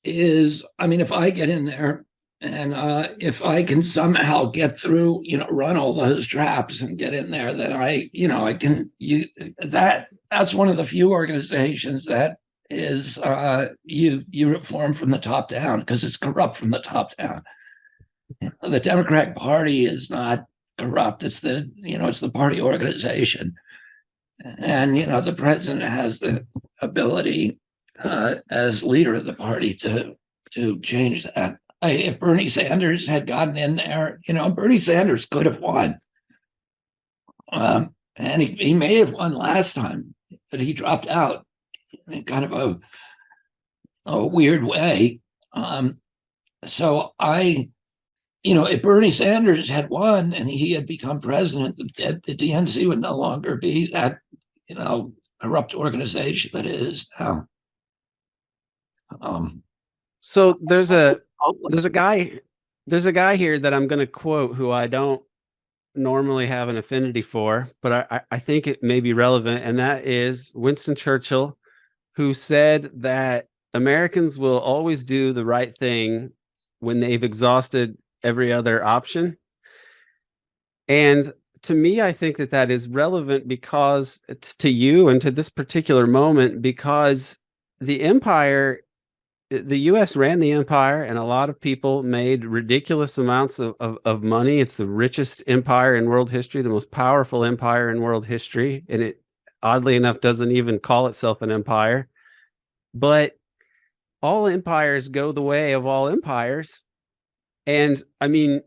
is, I mean, if I get in there and if I can somehow get through, run all those traps and get in there, then I can. That's one of the few organizations that is you reform from the top down, because it's corrupt from the top down. The Democratic Party is not corrupt. It's the party organization, and the president has the ability as leader of the party to change that. If Bernie Sanders had gotten in there, Bernie Sanders could have won, and he may have won last time, but he dropped out in kind of a weird way. So if Bernie Sanders had won and he had become president, the DNC would no longer be that, corrupt organization that it is now. So there's a guy here that I'm going to quote who I don't normally have an affinity for, but I think it may be relevant, and that is Winston Churchill, who said that Americans will always do the right thing when they've exhausted every other option. And to me, I think that is relevant because it's to you and to this particular moment, because the U.S. ran the empire, and a lot of people made ridiculous amounts of money. It's the richest empire in world history, the most powerful empire in world history. And it, oddly enough, doesn't even call itself an empire. But all empires go the way of all empires. And I mean,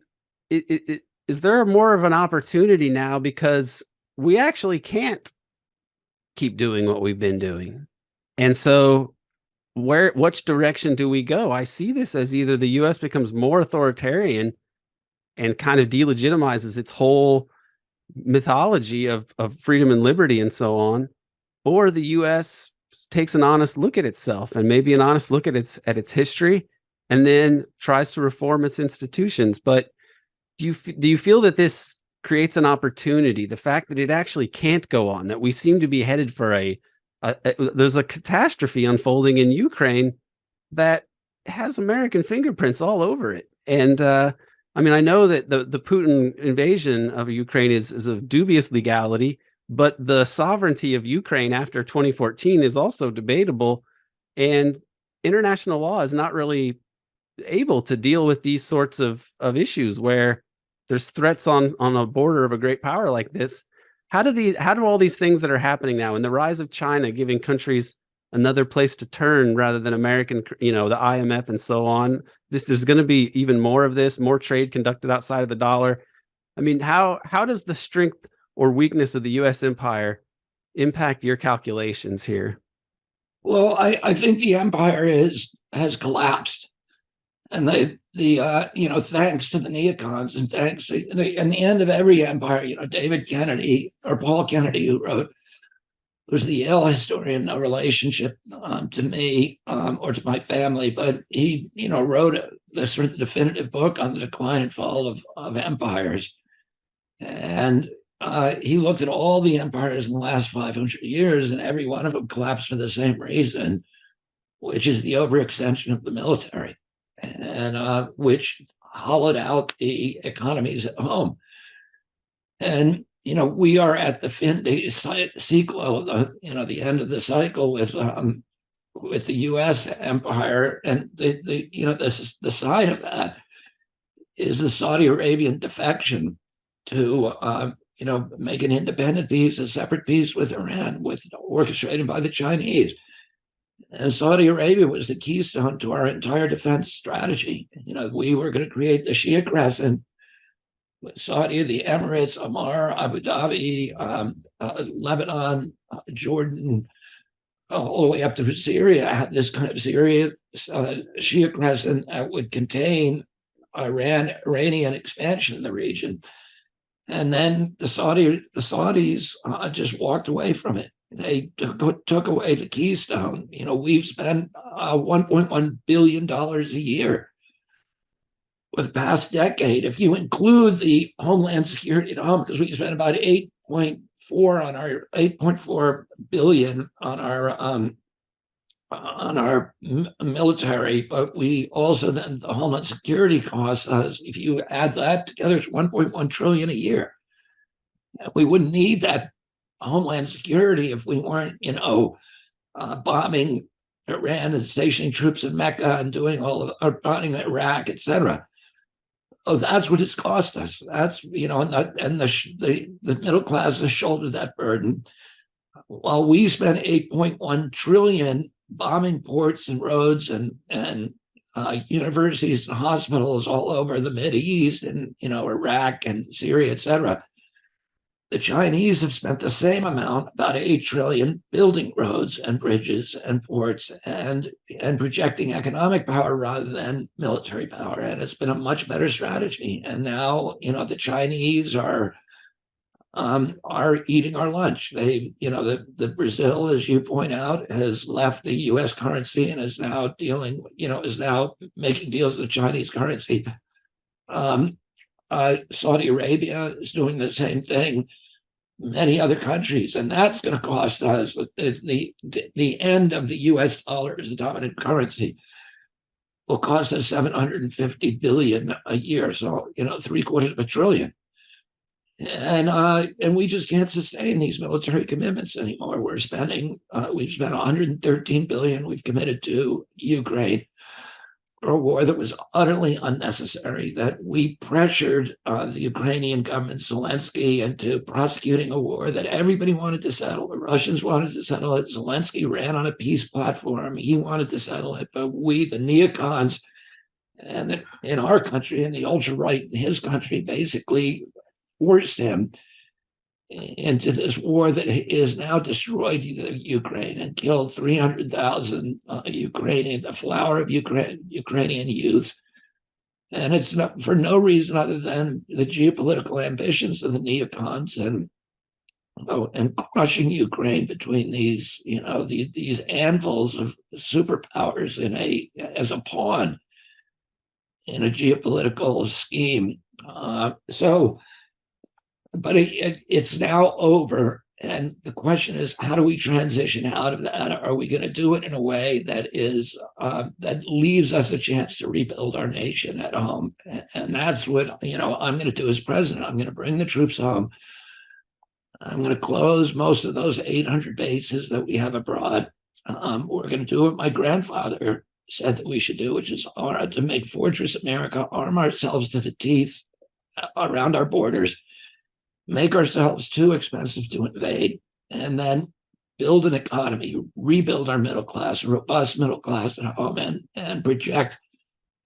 is there more of an opportunity now, because we actually can't keep doing what we've been doing? And so which direction do we go? I see this as either the U.S. becomes more authoritarian and kind of delegitimizes its whole mythology of freedom and liberty and so on, or the U.S. takes an honest look at itself and maybe an honest look at its history, and then tries to reform its institutions. But do you feel that this creates an opportunity? The fact that it actually can't go on, that we seem to be headed for there's a catastrophe unfolding in Ukraine that has American fingerprints all over it. And I mean, I know that the Putin invasion of Ukraine is of dubious legality, but the sovereignty of Ukraine after 2014 is also debatable. And international law is not really able to deal with these sorts of issues where there's threats on the border of a great power like this. How do all these things that are happening now and the rise of China giving countries another place to turn rather than American, the IMF and so on. There's going to be even more of this, more trade conducted outside of the dollar. I mean, how does the strength or weakness of the U.S. empire impact your calculations here? Well, I think the empire has collapsed, and thanks to the neocons and thanks to and the end of every empire, David Kennedy or Paul Kennedy, who's the Yale historian, no relationship to me or to my family, but he wrote the sort of definitive book on the decline and fall of empires, and he looked at all the empires in the last 500 years, and every one of them collapsed for the same reason, which is the overextension of the military, and which hollowed out the economies at home. And we are at the fin de cycle, the end of the cycle with the U.S. empire, and the sign of that is the Saudi Arabian defection to make an independent peace, a separate peace with Iran, orchestrated by the Chinese. And Saudi Arabia was the keystone to our entire defense strategy. We were going to create the Shia Crescent with Saudi, the Emirates, Oman, Abu Dhabi, Lebanon, Jordan, all the way up to Syria, had this kind of Syria Shia Crescent that would contain Iranian expansion in the region. And then the Saudis just walked away from it. They took away the keystone. We've spent $1.1 billion a year for the past decade. If you include the Homeland Security at home, because we spent about 8.4 billion on our military, but we also then the Homeland Security costs us. If you add that together, it's 1.1 trillion a year. We wouldn't need that Homeland Security if we weren't, bombing Iran and stationing troops in Mecca and doing bombing Iraq, etc. Oh, that's what it's cost us. That's and the middle class has shouldered that burden. While we spent 8.1 trillion bombing ports and roads and universities and hospitals all over the Mideast and Iraq and Syria, etc. The Chinese have spent the same amount, about 8 trillion, building roads and bridges and ports and projecting economic power rather than military power. And it's been a much better strategy. And now, the Chinese are eating our lunch. The Brazil, as you point out, has left the U.S. currency and is now making deals with the Chinese currency. Saudi Arabia is doing the same thing. Many other countries, and that's going to cost us the end of the U.S. dollar as the dominant currency will cost us 750 billion a year. So $750 billion. And we just can't sustain these military commitments anymore. We've spent 113 billion we've committed to Ukraine for a war that was utterly unnecessary, that we pressured the Ukrainian government, Zelensky, into prosecuting a war that everybody wanted to settle. The Russians wanted to settle it. Zelensky ran on a peace platform. He wanted to settle it. But we, the neocons, and in our country, and the ultra-right in his country, basically forced him into this war that is now destroyed Ukraine and killed 300,000 Ukrainian, the flower of Ukrainian youth. And it's not for no reason other than the geopolitical ambitions of the neocons and crushing Ukraine between these, these anvils of superpowers as a pawn in a geopolitical scheme. But it's now over. And the question is, how do we transition out of that? Are we going to do it in a way that that leaves us a chance to rebuild our nation at home? And that's what, I'm going to do as president. I'm going to bring the troops home. I'm going to close most of those 800 bases that we have abroad. We're going to do what my grandfather said that we should do, which is to make Fortress America, arm ourselves to the teeth around our borders, make ourselves too expensive to invade, and then build an economy, rebuild our middle class, a robust middle class at home, and project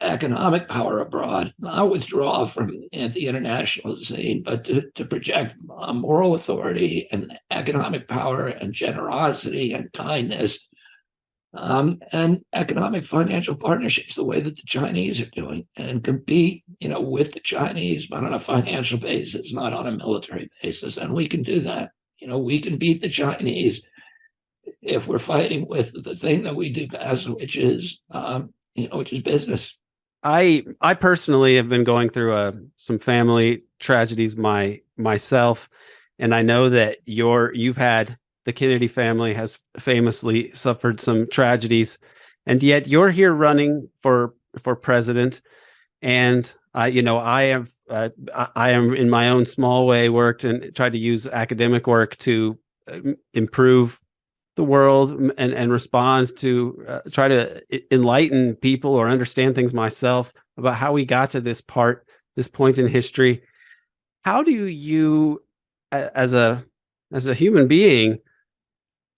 economic power abroad, not withdraw from the international scene, but to project moral authority and economic power and generosity and kindness, and economic financial partnerships the way that the Chinese are doing, and compete, with the Chinese, but on a financial basis, not on a military basis. And we can do that. We can beat the Chinese if we're fighting with the thing that we do best, which is business. I personally have been going through some family tragedies myself, and I know that you've had the Kennedy family has famously suffered some tragedies, and yet you're here running for president. And I am in my own small way worked and tried to use academic work to improve the world and responds to try to enlighten people or understand things myself about how we got to this point in history. How do you, as a human being,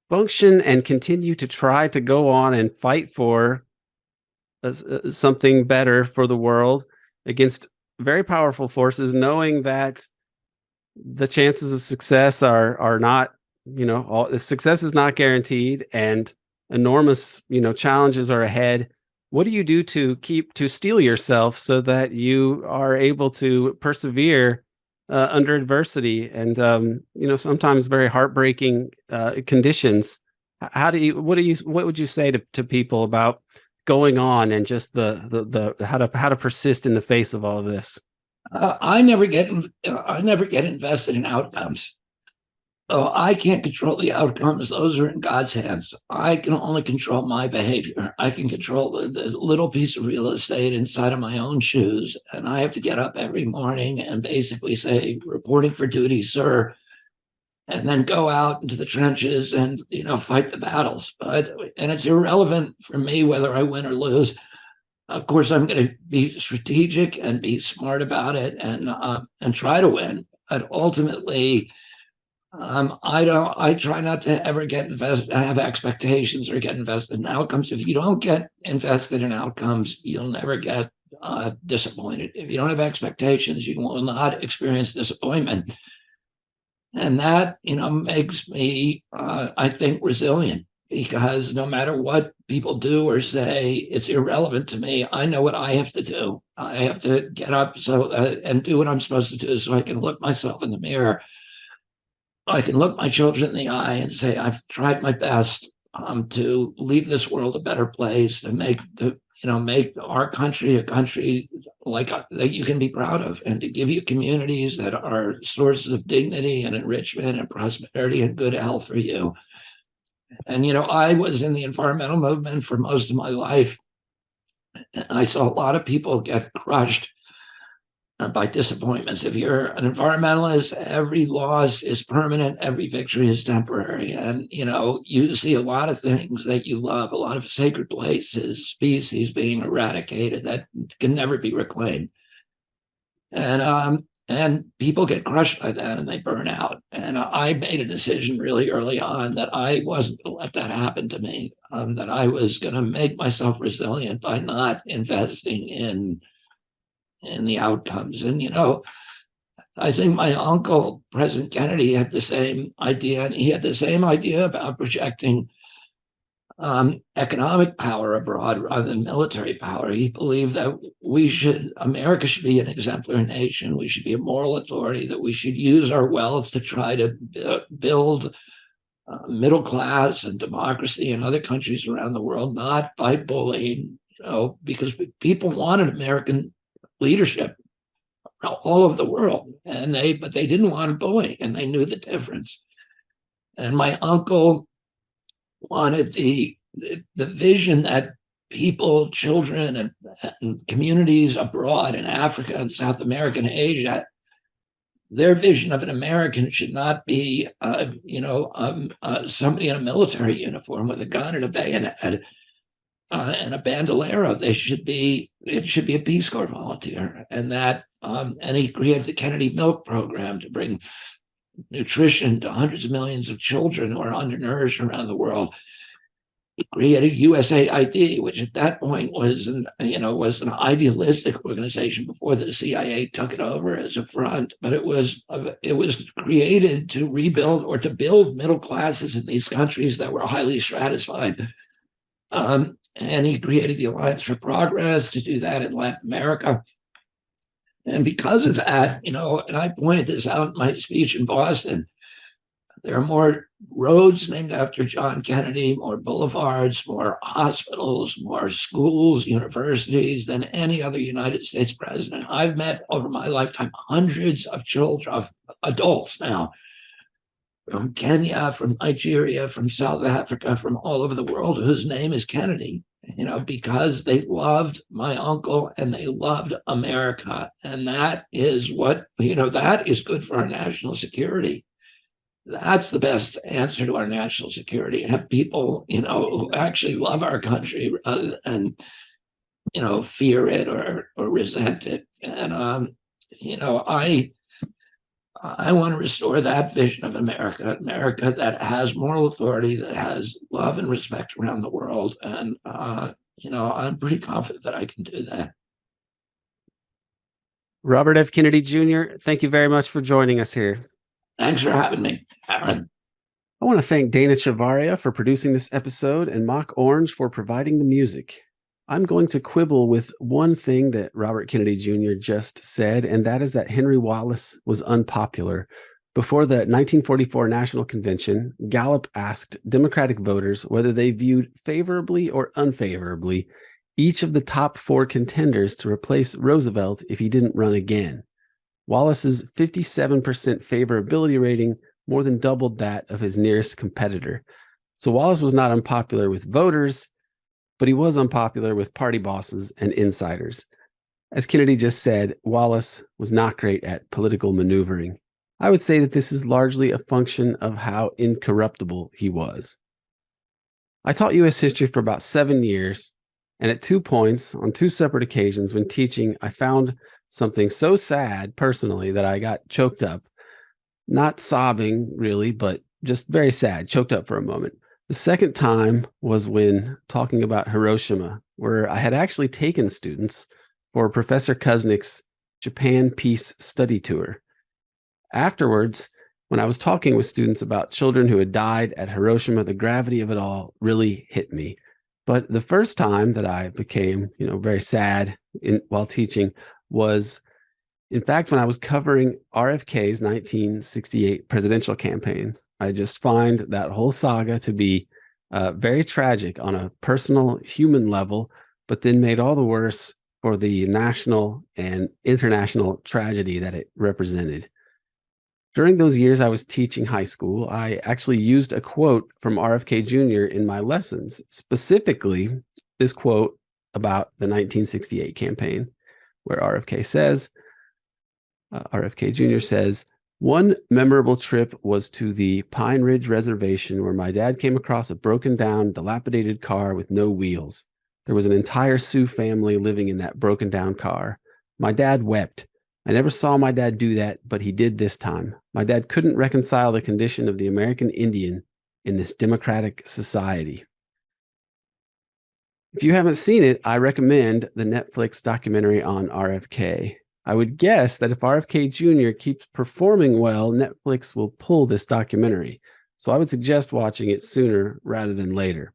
function and continue to try to go on and fight for something better for the world against very powerful forces, knowing that the chances of success are not, success is not guaranteed, and enormous, challenges are ahead? What do you do to steel yourself so that you are able to persevere under adversity and sometimes very heartbreaking conditions? What would you say to people about going on and just the how to persist in the face of all of this? I never get invested in outcomes. I can't control the outcomes; those are in God's hands. I can only control my behavior. I can control the little piece of real estate inside of my own shoes, and I have to get up every morning and basically say, "Reporting for duty, sir," and then go out into the trenches and fight the battles. And it's irrelevant for me whether I win or lose. Of course, I'm going to be strategic and be smart about it, and try to win. But ultimately, I try not to ever get invested, have expectations or get invested in outcomes. If you don't get invested in outcomes, you'll never get disappointed. If you don't have expectations, you will not experience disappointment. And that, makes me, I think, resilient, because no matter what people do or say, it's irrelevant to me. I know what I have to do. I have to get up and do what I'm supposed to do, so I can look myself in the mirror. I can look my children in the eye and say, I've tried my best to leave this world a better place, to make our country a country that you can be proud of, and to give you communities that are sources of dignity and enrichment and prosperity and good health for you. And I was in the environmental movement for most of my life. I saw a lot of people get crushed by disappointments. If you're an environmentalist, every loss is permanent, every victory is temporary. And you see a lot of things that you love, a lot of sacred places, species being eradicated that can never be reclaimed. And people get crushed by that and they burn out. And I made a decision really early on that I wasn't going to let that happen to me, that I was going to make myself resilient by not investing in the outcomes. And I think my uncle, President Kennedy, had the same idea, and he had the same idea about projecting economic power abroad rather than military power. He believed that America should be an exemplary nation. We should be a moral authority, that we should use our wealth to try to build middle class and democracy in other countries around the world, not by bullying, because people wanted American leadership all over the world, but they didn't want bullying, and they knew the difference. And my uncle wanted the vision that people, children, and communities abroad in Africa and South America and Asia, their vision of an American should not be, somebody in a military uniform with a gun and a bayonet. and a bandolero. It should be a Peace Corps volunteer, and he created the Kennedy Milk Program to bring nutrition to hundreds of millions of children who are undernourished around the world. He created USAID, which at that point was an idealistic organization before the CIA took it over as a front. But it was created to rebuild or to build middle classes in these countries that were highly stratified. And he created the Alliance for Progress to do that in Latin America. And because of that, and I pointed this out in my speech in Boston, there are more roads named after John Kennedy, more boulevards, more hospitals, more schools, universities than any other United States president. I've met over my lifetime hundreds of children, of adults now, from Kenya, from Nigeria, from South Africa, from all over the world, whose name is Kennedy, because they loved my uncle and they loved America. And that is that is good for our national security. That's the best answer to our national security. Have people, who actually love our country rather than, fear it or resent it. And, I want to restore that vision of America that has moral authority, that has love and respect around the world. And, I'm pretty confident that I can do that. Robert F. Kennedy Jr., thank you very much for joining us here. Thanks for having me, Aaron. I want to thank Dana Chavaria for producing this episode and Mock Orange for providing the music. I'm going to quibble with one thing that Robert Kennedy Jr. just said, and that is that Henry Wallace was unpopular. Before the 1944 National Convention, Gallup asked Democratic voters whether they viewed favorably or unfavorably each of the top 4 contenders to replace Roosevelt if he didn't run again. Wallace's 57% favorability rating more than doubled that of his nearest competitor. So Wallace was not unpopular with voters, but he was unpopular with party bosses and insiders. As Kennedy just said, Wallace was not great at political maneuvering. I would say that this is largely a function of how incorruptible he was. I taught U.S. history for about 7 years, and at 2 points, on 2 separate occasions when teaching, I found something so sad personally that I got choked up. Not sobbing, really, but just very sad, choked up for a moment. The second time was when talking about Hiroshima, where I had actually taken students for Professor Kuznick's Japan Peace Study Tour. Afterwards, when I was talking with students about children who had died at Hiroshima, the gravity of it all really hit me. But the first time that I became, very sad while teaching was, in fact, when I was covering RFK's 1968 presidential campaign. I just find that whole saga to be very tragic on a personal human level, but then made all the worse for the national and international tragedy that it represented. During those years I was teaching high school, I actually used a quote from RFK Jr. in my lessons, specifically this quote about the 1968 campaign, where RFK Jr. says, "One memorable trip was to the Pine Ridge Reservation where my dad came across a broken down, dilapidated car with no wheels. There was an entire Sioux family living in that broken down car. My dad wept. I never saw my dad do that, but he did this time. My dad couldn't reconcile the condition of the American Indian in this democratic society." If you haven't seen it, I recommend the Netflix documentary on RFK. I would guess that if RFK Jr. keeps performing well, Netflix will pull this documentary. So I would suggest watching it sooner rather than later.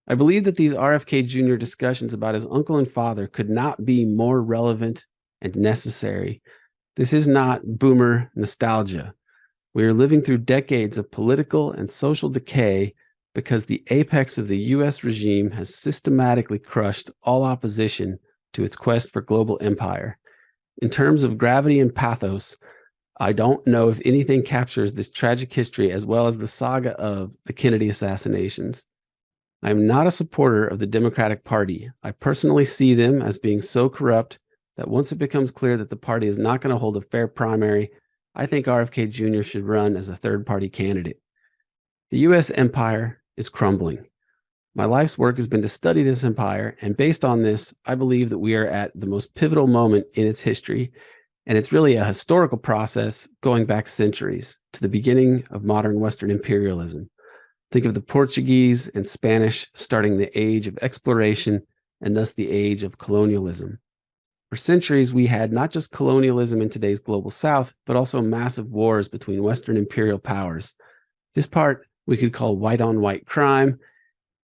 I believe that these RFK Jr. discussions about his uncle and father could not be more relevant and necessary. This is not boomer nostalgia. We are living through decades of political and social decay because the apex of the U.S. regime has systematically crushed all opposition to its quest for global empire. In terms of gravity and pathos, I don't know if anything captures this tragic history as well as the saga of the Kennedy assassinations. I am not a supporter of the Democratic Party. I personally see them as being so corrupt that once it becomes clear that the party is not going to hold a fair primary, I think RFK Jr. should run as a third-party candidate. The U.S. empire is crumbling. My life's work has been to study this empire, and based on this, I believe that we are at the most pivotal moment in its history, and it's really a historical process going back centuries to the beginning of modern Western imperialism. Think of the Portuguese and Spanish starting the age of exploration and thus the age of colonialism. For centuries, we had not just colonialism in today's global South, but also massive wars between Western imperial powers. This part we could call white on white crime,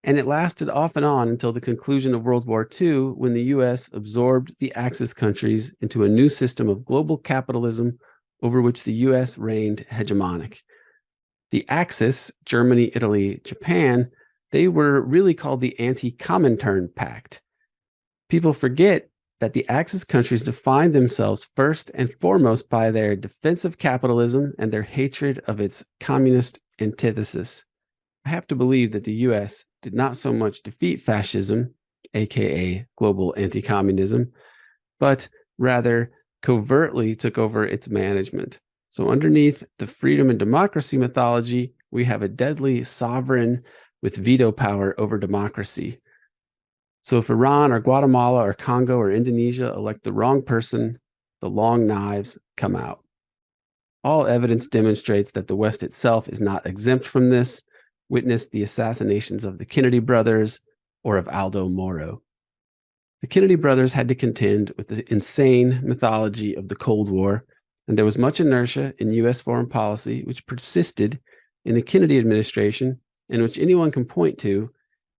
and it lasted off and on until the conclusion of World War II, when the US absorbed the Axis countries into a new system of global capitalism over which the US reigned hegemonic. The Axis, Germany, Italy, Japan, they were really called the Anti-Comintern Pact. People forget that the Axis countries defined themselves first and foremost by their defense of capitalism and their hatred of its communist antithesis. I have to believe that the US did not so much defeat fascism, aka global anti-communism, but rather covertly took over its management. So underneath the freedom and democracy mythology, we have a deadly sovereign with veto power over democracy. So if Iran or Guatemala or Congo or Indonesia elect the wrong person, the long knives come out. All evidence demonstrates that the West itself is not exempt from this. Witness the assassinations of the Kennedy brothers or of Aldo Moro. The Kennedy brothers had to contend with the insane mythology of the Cold War, and there was much inertia in U.S. foreign policy which persisted in the Kennedy administration and which anyone can point to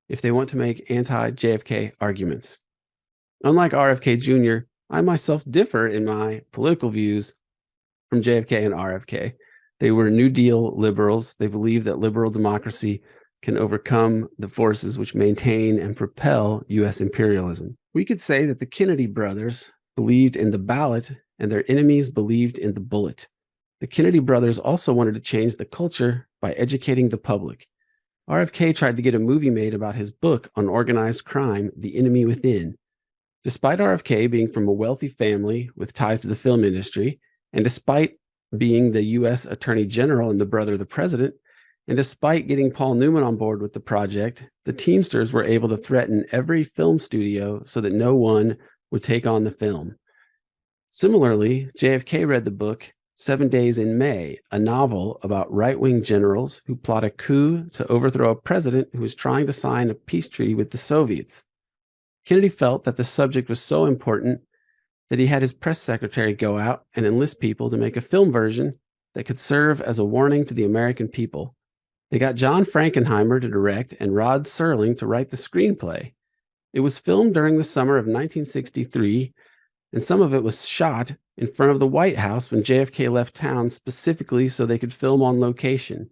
if they want to make anti-JFK arguments. Unlike RFK Jr., I myself differ in my political views from JFK and RFK. They were New Deal liberals. They believed that liberal democracy can overcome the forces which maintain and propel U.S. imperialism. We could say that the Kennedy brothers believed in the ballot and their enemies believed in the bullet. The Kennedy brothers also wanted to change the culture by educating the public. RFK tried to get a movie made about his book on organized crime, The Enemy Within. Despite RFK being from a wealthy family with ties to the film industry, and despite being the U.S. Attorney General and the brother of the president, and despite getting Paul Newman on board with the project, the Teamsters were able to threaten every film studio so that no one would take on the film. Similarly, JFK read the book 7 Days in May, a novel about right-wing generals who plot a coup to overthrow a president who was trying to sign a peace treaty with the Soviets. Kennedy felt that the subject was so important that he had his press secretary go out and enlist people to make a film version that could serve as a warning to the American people. They got John Frankenheimer to direct and Rod Serling to write the screenplay. It was filmed during the summer of 1963, and some of it was shot in front of the White House when JFK left town specifically so they could film on location.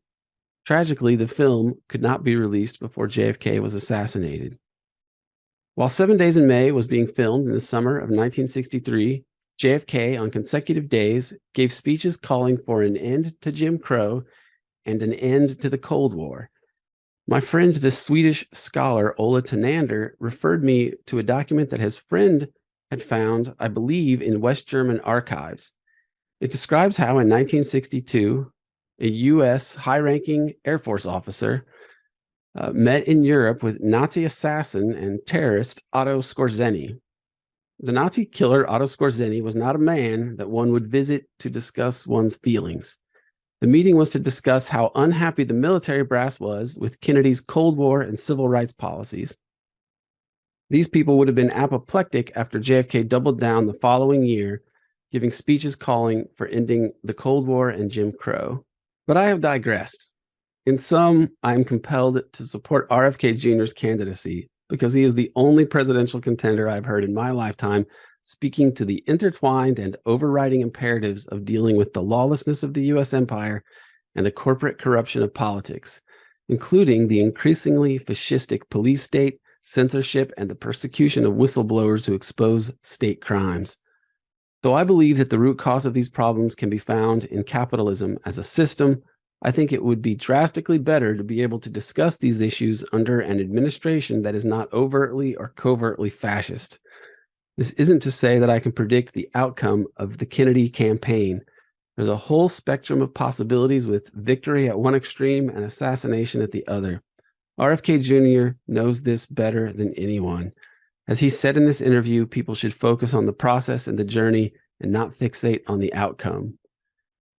Tragically, the film could not be released before JFK was assassinated. While 7 Days in May was being filmed in the summer of 1963, JFK on consecutive days gave speeches calling for an end to Jim Crow and an end to the Cold War. My friend, the Swedish scholar Ola Tenander, referred me to a document that his friend had found, I believe, in West German archives. It describes how in 1962, a U.S. high-ranking Air Force officer met in Europe with Nazi assassin and terrorist Otto Skorzeny. The Nazi killer Otto Skorzeny was not a man that one would visit to discuss one's feelings. The meeting was to discuss how unhappy the military brass was with Kennedy's Cold War and civil rights policies. These people would have been apoplectic after JFK doubled down the following year, giving speeches calling for ending the Cold War and Jim Crow. But I have digressed. In sum, I am compelled to support RFK Jr.'s candidacy because he is the only presidential contender I've heard in my lifetime speaking to the intertwined and overriding imperatives of dealing with the lawlessness of the U.S. empire and the corporate corruption of politics, including the increasingly fascistic police state, censorship, and the persecution of whistleblowers who expose state crimes. Though I believe that the root cause of these problems can be found in capitalism as a system, I think it would be drastically better to be able to discuss these issues under an administration that is not overtly or covertly fascist. This isn't to say that I can predict the outcome of the Kennedy campaign. There's a whole spectrum of possibilities with victory at one extreme and assassination at the other. RFK Jr. knows this better than anyone. As he said in this interview, people should focus on the process and the journey and not fixate on the outcome.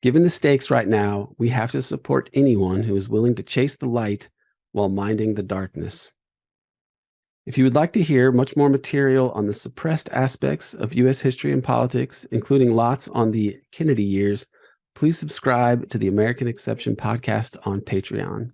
Given the stakes right now, we have to support anyone who is willing to chase the light while minding the darkness. If you would like to hear much more material on the suppressed aspects of U.S. history and politics, including lots on the Kennedy years, please subscribe to the American Exception podcast on Patreon.